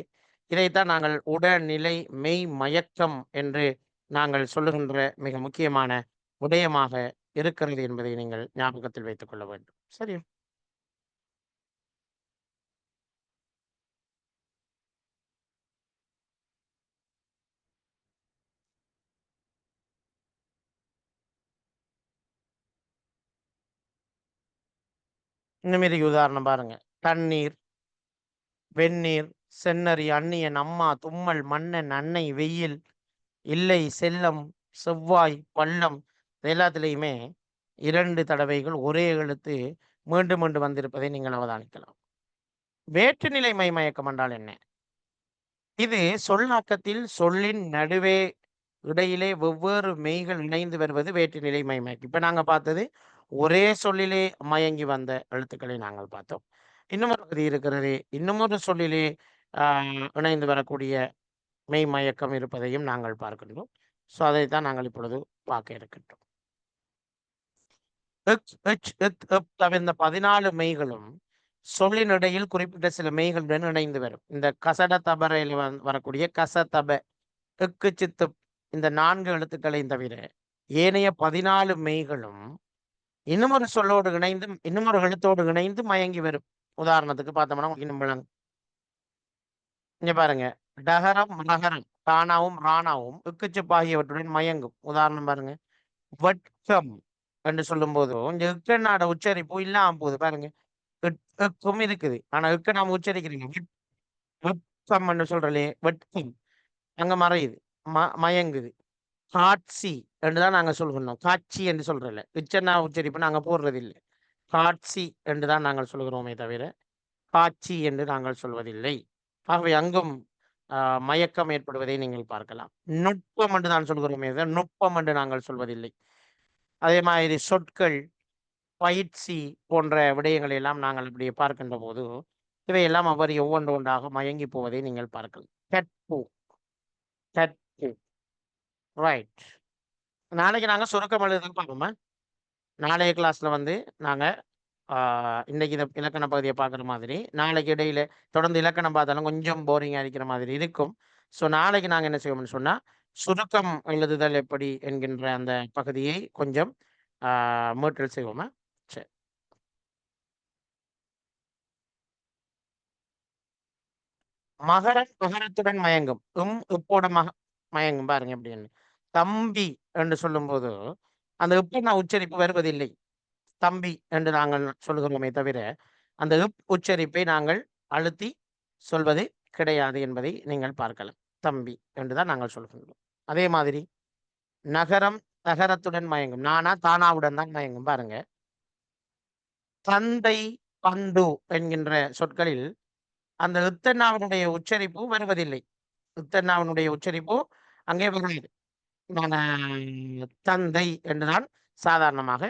இதைத்தான் நாங்கள் உடல்நிலை மெய் மயக்கம் என்று நாங்கள் சொல்லுகின்ற மிக முக்கியமான விடயமாக இருக்கிறது என்பதை நீங்கள் ஞாபகத்தில் வைத்துக் கொள்ள வேண்டும். சரி. இந்த மாரி உதாரணம் பாருங்க. தண்ணீர், வெந்நீர், செந்நறி, அந்நியன், அம்மா, தும்மல், மன்னன், அன்னை, வெயில், இல்லை, செல்லம், செவ்வாய், பள்ளம் இது எல்லாத்துலயுமே 2 தடவைகள் ஒரே எழுத்து மீண்டும் மீண்டும் வந்திருப்பதை நீங்கள் அவதானிக்கலாம். வேற்றுநிலை மெய்மயக்கம் என்றால் என்ன? இது சொல்லாக்கத்தில் சொல்லின் நடுவே இடையிலே வெவ்வேறு மெய்கள் இணைந்து வருவது வேற்றுநிலை மெய்மயக்கம். இப்ப நாங்க பார்த்தது ஒரே சொல்லிலே மயங்கி வந்த எழுத்துக்களை நாங்கள் பார்த்தோம். இன்னும் ஒரு பகுதி இருக்கிறது. இன்னும் ஒரு சொல்லிலே இணைந்து வரக்கூடிய மெய்மயக்கம் இருப்பதையும் நாங்கள் பார்க்கின்றோம். ஸோ அதைத்தான் நாங்கள் இப்பொழுது பார்க்க இருக்கின்றோம். இச், இச், இத், இப் தவிர்ந்த 14 மெய்களும் சொல்லின் இடையில் குறிப்பிட்ட சில மெய்களுடன் இணைந்து வரும். இந்த கசட தபரையில் வரக்கூடிய கசதப, இக்கு, சித்து இந்த 4 எழுத்துக்களையும் தவிர ஏனைய 14 மெய்களும் இன்னும் ஒரு சொல்லோடு இணைந்து இன்னும் ஒரு எழுத்தோடு இணைந்து மயங்கி வரும். உதாரணத்துக்கு பார்த்தோம்னா இன்னும் விளங்கும். இங்க பாருங்க, டகரம், மகரம், தானாவும் ராணாவும் இக்குச்சிப் ஆகியவற்றுடன் மயங்கும். உதாரணம் பாருங்க, வட்கம் என்று சொல்லும் போது இந்த இக்கண்ணாட உச்சரிப்பு இல்லாம போகுது பாருங்க. இக்கும் இருக்குது, ஆனா இக்க நாம உச்சரிக்கிறீங்க வெட்கம் என்று சொல்றலே, வெட்கம் அங்க மறையுது, மயங்குது. காட்சி என்றுதான் நாங்க சொல்கிறோம். காட்சி என்று சொல்றல, இச்சன்னா உச்சரிப்பு நாங்க போடுறது இல்லை. காட்சி என்றுதான் நாங்கள் சொல்கிறோமே தவிர காட்சி என்று நாங்கள் சொல்வதில்லை. ஆகவே அங்கும் மயக்கம் ஏற்படுவதை நீங்கள் பார்க்கலாம். நுட்பம் என்று நான் சொல்கிறோமே தவிர நுட்பம் என்று நாங்கள் சொல்வதில்லை. அதே மாதிரி சொற்கள், பயிற்சி போன்ற விடயங்களை எல்லாம் நாங்கள் இப்படி பார்க்கின்ற போது இவையெல்லாம் அவர் ஒவ்வொன்று ஒன்றாக மயங்கி போவதை நீங்கள் பார்க்கலாம். கற்பு, கற்பு, ரைட். நாளைக்கு நாங்க சுருக்கம் எழுதுறதுக்கு பார்ப்போமா? நாளைய கிளாஸ்ல வந்து நாங்க இன்னைக்கு இந்த இலக்கண பகுதியை பார்க்குற மாதிரி, நாளைக்கு இடையில தொடர்ந்து இலக்கணம் பார்த்தாலும் கொஞ்சம் போரிங்கா இருக்கிற மாதிரி இருக்கும். ஸோ நாளைக்கு நாங்க என்ன செய்வோம்னு சொன்னா, சுருக்கம் எழுதுதல் எப்படி என்கின்ற அந்த பகுதியை கொஞ்சம் மீட்டல் செய்வோமா? சரி. மகரம் மகரத்துடன் மயங்கும். உப்போட மயங்கும் பாருங்க எப்படின்னு. தம்பி என்று சொல்லும்போது, அந்த உப்பு உச்சரிப்பு வருவதில்லை. தம்பி என்று நாங்கள் சொல்கிறோமே தவிர, அந்த உச்சரிப்பை நாங்கள் அழுத்தி சொல்வது கிடையாது என்பதை நீங்கள் பார்க்கலாம். தம்பி என்றுதான் நாங்கள் சொல்கின்றோம். அதே மாதிரி நகரம் நகரத்துடன் மயங்கும். நானா தானாவுடன் தான் மயங்கும் பாருங்க. தந்தை பந்து என்கின்ற சொற்களில் அந்த இத்தன்னாவினுடைய உச்சரிப்பு வருவதில்லை. இத்தன்னாவினுடைய உச்சரிப்பு அங்கே வராது. நான் தந்தை என்றுதான் சாதாரணமாக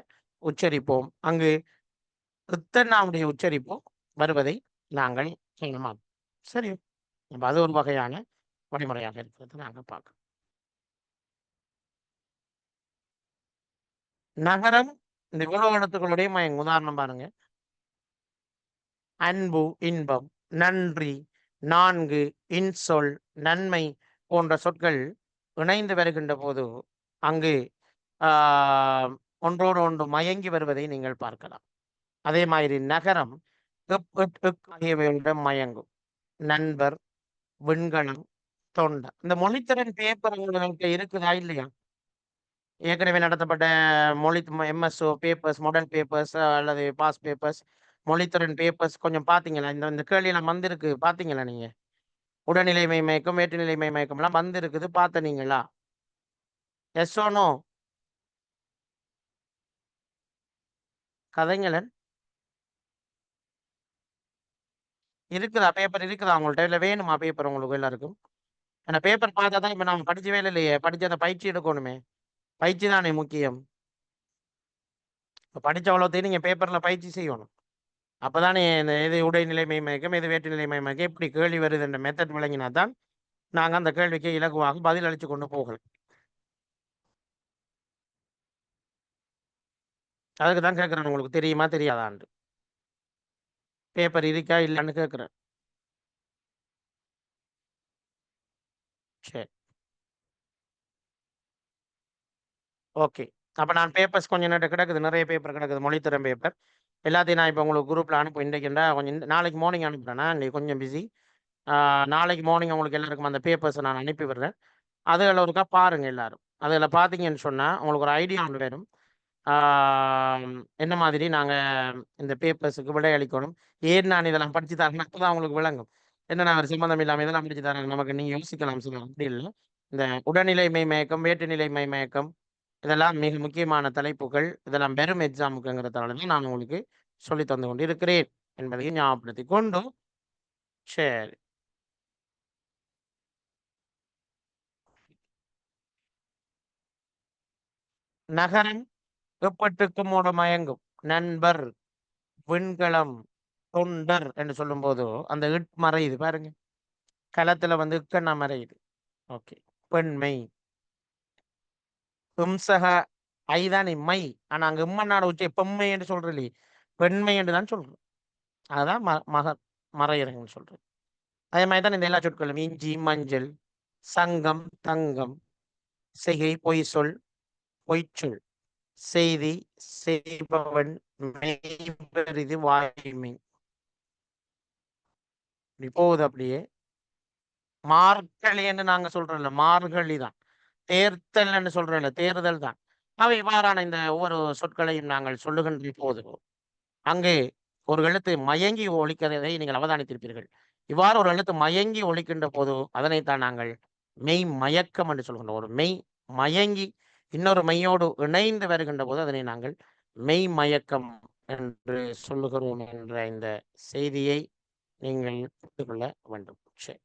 உச்சரிப்போம். அங்கு இத்தன்னாவுடைய உச்சரிப்பு வருவதை நாங்கள் காணலாம். சரி. அப்ப அது ஒரு வகையான வழிமுறையாக இருக்கிறது நாங்க பார்க்கிறோம். நகரம் இந்த இவ்வளவு எழுத்துக்களுடைய மயங்கும். உதாரணம் பாருங்க. அன்பு, இன்பம், நன்றி, நான்கு, இன்சொல், நன்மை போன்ற சொற்கள் இணைந்து வருகின்ற போது அங்கு ஒன்றோடு ஒன்று மயங்கி வருவதை நீங்கள் பார்க்கலாம். அதே மாதிரி நகரம் ஆகியவையுடன் மயங்கும். நண்பர், விண்கலம், தொண்டை. இந்த மொழித்திறன் பேப்பர் உங்களுக்கு இருக்குதா இல்லையா? ஏற்கனவே நடத்தப்பட்ட மொழி எம்எஸ்ஓ பேப்பர்ஸ், மாடல் பேப்பர்ஸ் அல்லது பாஸ் பேப்பர்ஸ், மொழித்திறன் பேப்பர்ஸ் கொஞ்சம் பார்த்தீங்களா? இந்த இந்த கேள்வியெல்லாம் வந்திருக்கு பார்த்தீங்களா நீங்க? உடல்நிலை மயக்கம், வேற்றுநிலை மயக்கம்லாம் வந்திருக்குது பார்த்தனீங்களா? S oh no? கதைங்களன் இருக்குதா? பேப்பர் இருக்குதா உங்கள்ட்ட? இல்ல வேணுமா பேப்பர் உங்களுக்கு எல்லாருக்கும்? ஏன்னா பேப்பர் பார்த்தா தான் இப்ப நாம படிச்ச வேலை இல்லையே. படிச்சு அந்த பயிற்சி எடுக்கணுமே. பயிற்சி தானே முக்கியம். இப்ப படிச்ச அவ்வளோத்தையும் நீங்க பேப்பர்ல பயிற்சி செய்யணும். அப்பதானே இந்த எது உடைநிலை மயக்கம், எது வேற்றுநிலை மயக்கம் எப்படி கேள்வி வருது என்ற மெத்தட் விளங்கினா தான் நாங்க அந்த கேள்விக்கு இலகுவாக பதில் அளிச்சு கொண்டு போகலாம். அதுக்கு தான் கேட்கிறேன் உங்களுக்கு தெரியுமா தெரியாதான்ட்டு. பேப்பர் இருக்கா இல்லையான்னு கேட்கிறேன். சரி. ஓகே. அப்ப நான் பேப்பர்ஸ் கொஞ்சம் நேரம் கிடக்குது. நிறைய பேப்பர் கிடக்குது. மொழித்திறன் பேப்பர். எல்லாத்தையும் நான் இப்ப உங்களுக்கு குரூப்ல அனுப்ப இன்றைக்குண்டா கொஞ்சம் நாளைக்கு மார்னிங் அனுப்புறேன்னா, இன்னைக்கு கொஞ்சம் பிஸி. நாளைக்கு மார்னிங் உங்களுக்கு எல்லாருக்கும் அந்த பேப்பர்ஸ நான் அனுப்பி விடுறேன். அதுல ஒருக்கா பாருங்க எல்லாரும். அதுல பார்த்தீங்கன்னு சொன்னா, உங்களுக்கு ஒரு ஐடியா ஒண்ணு வரும். என்ன மாதிரி நாங்க இந்த பேப்பர்ஸுக்கு விடையளிக்கணும். ஏன் நான் இதெல்லாம் படிச்சு தரேன்னா அப்பதான் உங்களுக்கு விளங்கும். என்னன்னா ஒரு சம்மந்தம் இல்லாம இதெல்லாம் படிச்சு தராங்க. நமக்கு நீங்க யோசிக்கலாம் சில அப்படி இல்ல. இந்த உடல்நிலை மெய்மயக்கம், வேற்றுநிலை மெய்மயக்கம் இதெல்லாம் மிக முக்கியமான தலைப்புகள். இதெல்லாம் வெறும் எக்ஸாமுக்குங்கிறதால தான் நான் உங்களுக்கு சொல்லி தந்து கொண்டு இருக்கிறேன் என்பதையும் ஞாபகப்படுத்திக் கொண்டு சரி. நகரம் எப்பட்டுக்கும் ஒரு மயங்கும். நண்பர், விண்கலம், தொண்டர் என்று சொல்லும்போது அந்த மறையுது பாருங்க. களத்துல வந்து இக்கண்ணா மறையுது. ஓகே. பெண்மை, இம்சக ஐதானே மை. ஆனா அங்க இம்மன்னாட உச்சை பெண்மை என்று சொல்றது இல்லையே. பெண்மை என்று தான் சொல்றோம். அதுதான் மறையிறங்கன்னு சொல்றோம். அதே மாதிரி தான் இந்த எல்லா சொற்களும் இஞ்சி, மஞ்சள், சங்கம், தங்கம், செய்கை, பொய் சொல், பொய்ச்சொல், செய்தி, செய்பவன், மெய்பெரிது, வாய்மை. இப்படி போகுது அப்படியே. மார்கழி என்று நாங்க சொல்றோம்ல, மார்கழி தான். தேர்தல் என்று சொல்றோம்ல, தேர்தல் தான். அவை இவ்வாறான இந்த ஒவ்வொரு சொற்களையும் நாங்கள் சொல்லுகின்ற போது, அங்கே ஒரு எழுத்து மயங்கி ஒலிக்கிறதை நீங்கள் அவதானித்திருப்பீர்கள். இவ்வாறு ஒரு எழுத்து மயங்கி ஒலிக்கின்ற போது, அதனைத்தான் நாங்கள் மெய் மயக்கம் என்று சொல்கின்றோம். ஒரு மெய் மயங்கி இன்னொரு மெய்யோடு இணைந்து வருகின்ற போது, அதனை நாங்கள் மெய் மயக்கம் என்று சொல்லுகிறோம் என்ற இந்த செய்தியை நீங்கள் புரிந்து கொள்ள வேண்டும். சரி.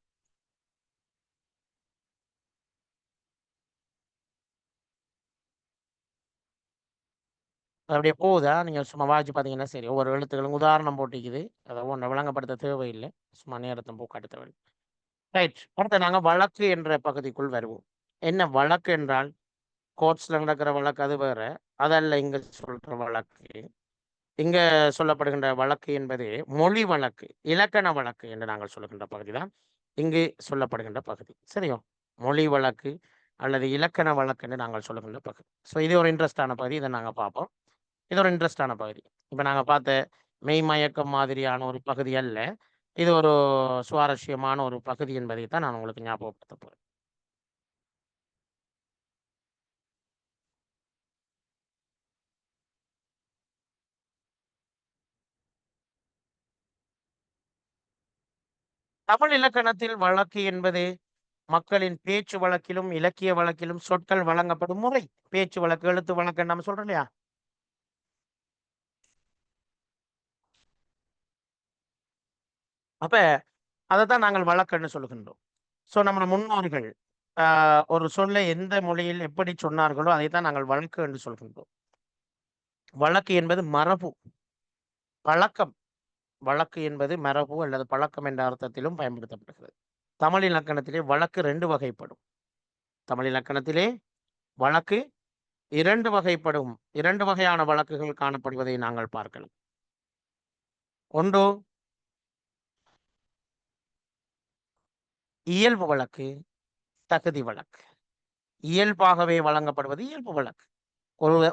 அது அப்படியே போகுதா? நீங்க சும்மா வாசிச்சு பார்த்தீங்கன்னா சரி. ஒவ்வொரு எழுத்துக்களும் உதாரணம் போட்டிக்குது. அதை ஒண்ண விளங்கப்படுத்த தேவையில்லை. சும்மா நேரத்தை போக்காட்ட தேவையில்லை. ரைட். அடுத்து நாங்க வழக்கு என்ற பகுதிக்குள் வருவோம். என்ன வழக்கு என்றால், கோர்ட்ஸ்ல நடக்கிற வழக்கு அது வேற. அதல்ல இங்க சொல்ற வழக்கு. இங்க சொல்லப்படுகின்ற வழக்கு என்பது மொழி வழக்கு, இலக்கண வழக்கு என்று நாங்கள் சொல்லுகின்ற பகுதி தான் இங்கு சொல்லப்படுகின்ற பகுதி. சரியோ? மொழி வழக்கு அல்லது இலக்கண வழக்கு என்று நாங்கள் சொல்லுகின்ற பகுதி. ஸோ இது ஒரு இன்ட்ரெஸ்டான பகுதி. இதை நாங்கள் பார்ப்போம். இது ஒரு இன்ட்ரெஸ்டான பகுதி. இப்போ நாங்கள் பார்த்த மெய்மயக்கம் மாதிரியான ஒரு பகுதி அல்ல. இது ஒரு சுவாரஸ்யமான ஒரு பகுதி என்பதை தான் நான் உங்களுக்கு ஞாபகப்படுத்த போறேன். தமிழ் இலக்கணத்தில் வழக்கு என்பது மக்களின் பேச்சு வழக்கிலும் இலக்கிய வழக்கிலும் சொற்கள் வழங்கப்படும் முறை. பேச்சு வழக்கு, எழுத்து வழக்கு நம்ம சொல்றோம் இல்லையா? அப்ப அதைத்தான் நாங்கள் வழக்குன்னு சொல்லுகின்றோம். ஸோ நம்ம முன்னோர்கள் ஒரு சொல்லை எந்த மொழியில் எப்படி சொன்னார்களோ அதைத்தான் நாங்கள் வழக்கு என்று சொல்கின்றோம். வழக்கு என்பது மரபு, பழக்கம். வழக்கு என்பது மரபு அல்லது பழக்கம் என்ற அர்த்தத்திலும் பயன்படுத்தப்படுகிறது. தமிழ் இலக்கணத்திலே வழக்கு 2 வகைப்படும். தமிழ் இலக்கணத்திலே வழக்கு 2 வகைப்படும். 2 வகையான வழக்குகள் காணப்படுவதை நாங்கள் பார்க்கலாம். ஒன்று இயல்பு வழக்கு, தகுதி வழக்கு. இயல்பாகவே வழங்கப்படுவது இயல்பு வழக்கு.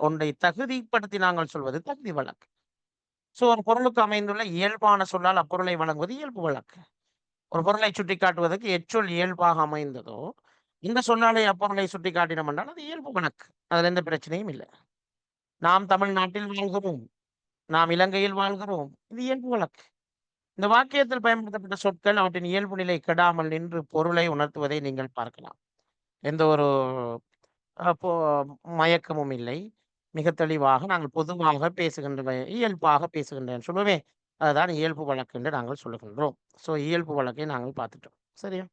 ஒன்றை தகுதிப்படுத்தி நாங்கள் சொல்வது தகுதி வழக்கு. ஸோ ஒரு பொருளுக்கு அமைந்துள்ள இயல்பான சொல்லால் அப்பொருளை வழங்குவது இயல்பு வழக்கு. ஒரு பொருளை சுட்டிக்காட்டுவதற்கு எச்சொல் இயல்பாக அமைந்ததோ இந்த சொல்லாலை அப்பொருளை சுட்டிக்காட்டினோம் என்றால் அது இயல்பு வழக்கு. அதுல எந்த பிரச்சனையும் இல்லை. நாம் தமிழ்நாட்டில் வாழ்கிறோம், நாம் இலங்கையில் வாழ்கிறோம், இது இயல்பு வழக்கு. இந்த வாக்கியத்தில் பயன்படுத்தப்பட்ட சொற்கள் அவற்றின் இயல்பு நிலை கெடாமல் நின்று பொருளை உணர்த்துவதை நீங்கள் பார்க்கலாம். எந்த ஒரு அப்போ மயக்கமும் இல்லை. மிக தெளிவாக நாங்கள் பொதுவாக பேசுகின்ற இயல்பாக பேசுகின்றேன் சொல்லுவே அதுதான் இயல்பு வழக்கு என்று நாங்கள் சொல்லுகின்றோம். ஸோ இயல்பு வழக்கை நாங்கள் பார்த்துட்டோம். சரியா?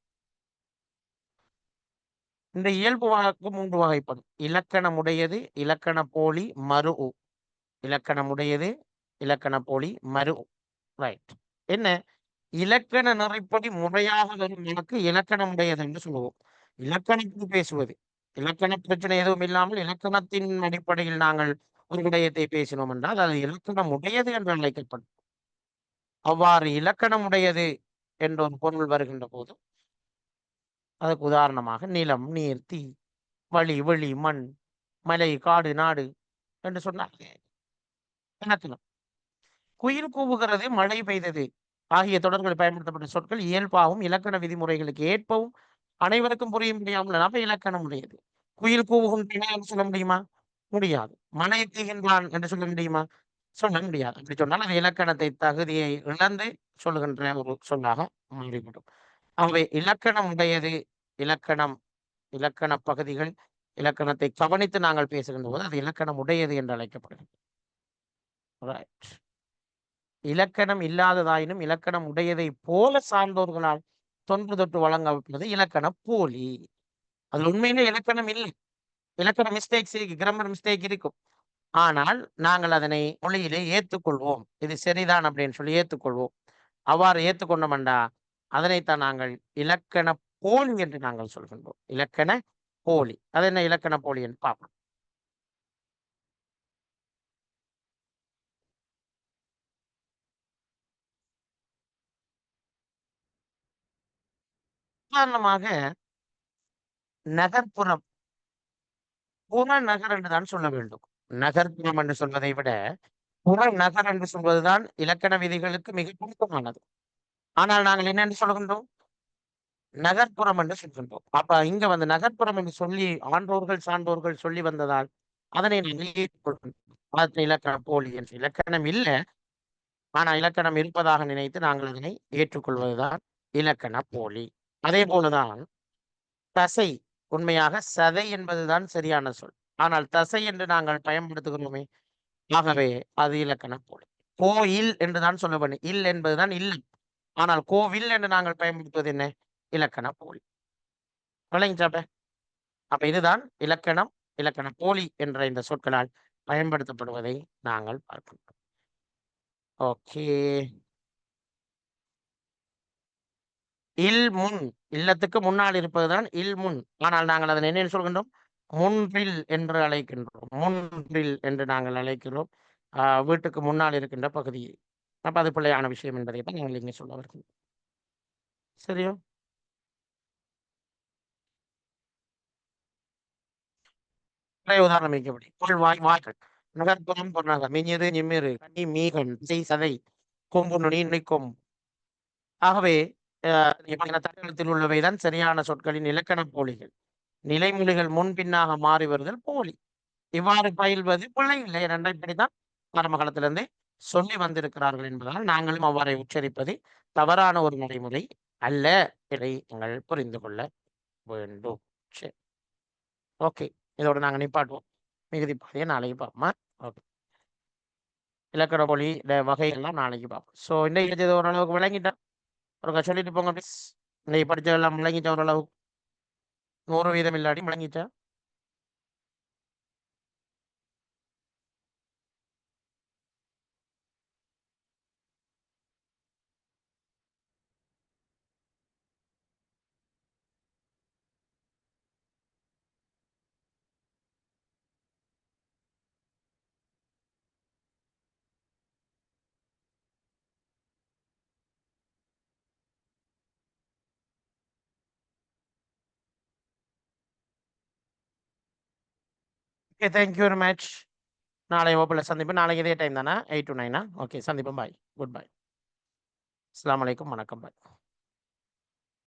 இந்த இயல்பு வழக்கு 3 வகைப்படும். இலக்கணமுடையது, இலக்கண போலி, மறு. இலக்கணமுடையது, இலக்கண போலி, மறு. ரைட். என்ன? இலக்கண நெறிப்படி முறையாக வரும் வழக்கு இலக்கணமுடையது என்று சொல்லுவோம். இலக்கணத்தில் பேசுவது, இலக்கண பிரச்சனை எதுவும் இல்லாமல் இலக்கணத்தின் அடிப்படையில் நாங்கள் ஒரு விடயத்தை பேசினோம் என்றால் அது இலக்கணம் உடையது என்று அழைக்கப்படும். அவ்வாறு இலக்கணம் உடையது என்ற ஒரு பொருள் வருகின்ற போது அதுக்கு உதாரணமாக நிலம், நீர், தீ, வழி, வெளி, மண், மலை, காடு, நாடு என்று சொன்னார். இலக்கணம். குயில் கூவுகிறது, மழை பெய்தது ஆகிய தொடர்கள் பயன்படுத்தப்பட்ட சொற்கள் இயல்பாகவும் இலக்கண விதிமுறைகளுக்கு ஏற்பவும் அனைவருக்கும் புரிய முடியாமல் அப்ப இலக்கணம் உடையது. குயில் கூவுகின்றன என்று சொல்ல முடியுமா? முடியாது. மழை பெய்கின்றான் என்று சொல்ல முடியுமா? சொல்ல முடியாது. அப்படி சொன்னால் அது இலக்கணத்தை தகுதியை இழந்து சொல்லுகின்ற ஒரு சொல்லாக மாறிவிடும். ஆகவே இலக்கணம் உடையது, இலக்கணம், இலக்கண பகுதிகள், இலக்கணத்தை கவனித்து நாங்கள் பேசுகின்ற போது அது இலக்கணம் உடையது என்று அழைக்கப்படுகிறது. ரைட். இலக்கணம் இல்லாததாயினும் இலக்கணம் உடையதை போல சார்ந்தோர்களால் தொன்று தொட்டு வழங்கப்படுவது இலக்கண போலி. அது உண்மையிலே இலக்கணம் இல்லை. இலக்கண மிஸ்டேக்ஸ் இருக்கு, கிராமர் மிஸ்டேக் இருக்கும். ஆனால் நாங்கள் அதனை மொழியிலே ஏற்றுக்கொள்வோம். இது சரிதான் அப்படின்னு சொல்லி ஏற்றுக்கொள்வோம். அவ்வாறு ஏற்றுக்கொண்டோம்டா அதனைத்தான் நாங்கள் இலக்கண போலி என்று நாங்கள் சொல்கின்றோம். இலக்கண போலி. அது என்ன இலக்கண போலி என்று பார்ப்போம். உதாரணமாக நகர்ப்புறம், புறநகர் என்றுதான் சொல்ல வேண்டும். நகர்ப்புறம் என்று சொல்வதை விட புறநகர் என்று சொல்வதுதான் இலக்கண விதிகளுக்கு மிக பொருத்தமானது. ஆனால் நாங்கள் என்ன என்று சொல்கின்றோம்? நகர்ப்புறம் என்று சொல்கின்றோம். அப்ப இங்க வந்து நகர்ப்புறம் என்று சொல்லி ஆன்றோர்கள் சான்றோர்கள் சொல்லி வந்ததால் அதனை நாங்கள் ஏற்றுக்கொள்கின்றோம். அது இலக்கண போலி என்று இலக்கணம் இல்லை. ஆனா இலக்கணம் இருப்பதாக நினைத்து நாங்கள் அதனை ஏற்றுக்கொள்வதுதான் இலக்கண போலி. அதே போலதான் தசை, உண்மையாக சதை என்பதுதான் சரியான சொல். ஆனால் தசை என்று நாங்கள் பயன்படுத்துகிறோமே, ஆகவே அது இலக்கண போலி. கோயில் என்றுதான் சொல்ல வேண்டும். இல் என்பதுதான் இல்லம். ஆனால் கோவில் என்று நாங்கள் பயன்படுத்துவது என்ன? இலக்கண போலி. விளங்கிச்சாப்ப? அப்ப இதுதான் இலக்கணம், இலக்கண போலி என்ற இந்த சொற்களால் பயன்படுத்தப்படுவதை நாங்கள் பார்க்கின்றோம். ஓகே. இல் முன், இல்லத்துக்கு முன்னால் இருப்பதுதான் இல் முன். ஆனால் நாங்கள் அதனை என்னன்னு சொல்கின்றோம்? முன்றில் என்று அழைக்கின்றோம். முன்றில் என்று நாங்கள் அழைக்கிறோம். வீட்டுக்கு முன்னால் இருக்கின்ற பகுதியை. அப்ப அது பிழையான விஷயம் என்பதை தான் நாங்கள் இங்கே சொல்ல வருகிறோம். சரியா? நிறைய உதாரணம் மிக்கபடி. வாய் வாய்கள். நகர்ப்புறம் பொருநகர். மிஞிறு நிமிரு. கனி மீகன். திசை சதை. கொம்பு நுனி நுனிக்கொம்பு. ஆகவே நீங்க பாத்தீங்கன்னா தற்காலத்தில் உள்ளவைதான் சரியான சொற்களின் இலக்கண போலிகள். நிலைமொழிகள் முன்பின்னாக மாறி வருதல் போலி. இவ்வாறு பயில்வது பிழை இல்லை. ஏனென்றால் இப்படித்தான் ஆரம்ப காலத்திலிருந்தே சொல்லி வந்திருக்கிறார்கள் என்பதால் நாங்களும் அவ்வாறே உச்சரிப்பது தவறான ஒரு நடைமுறை அல்ல. இதை நீங்கள் புரிந்து கொள்ள வேண்டும். சரி, ஓகே. இதோட நாங்க நிப்பாட்டுவோம். மிகுதி பாதையை நாளைக்கு பார்ப்போமா? ஓகே. இலக்கண மொழி வகைகள்லாம் நாளைக்கு பார்ப்போம். ஸோ இன்னைக்கு இது ஓரளவுக்கு விளங்கிட்டேன். ஒரு சொல்லிட்டு போங்க ப்ளீஸ். இன்னைக்கு படிச்சதெல்லாம் விளங்கிட்டேன் ஓரளவு. 100% இல்லாட்டி விளங்கிட்டேன். Okay, thank you very much. நாளை வகுப்பில் சந்திப்போம். நாளைக்கு இதே டைம் தானே? 8 to 9. ஓகே, சந்திப்போம். பாய். Good bye. அஸ்ஸலாமு அலைக்கும். வணக்கம். பாய்.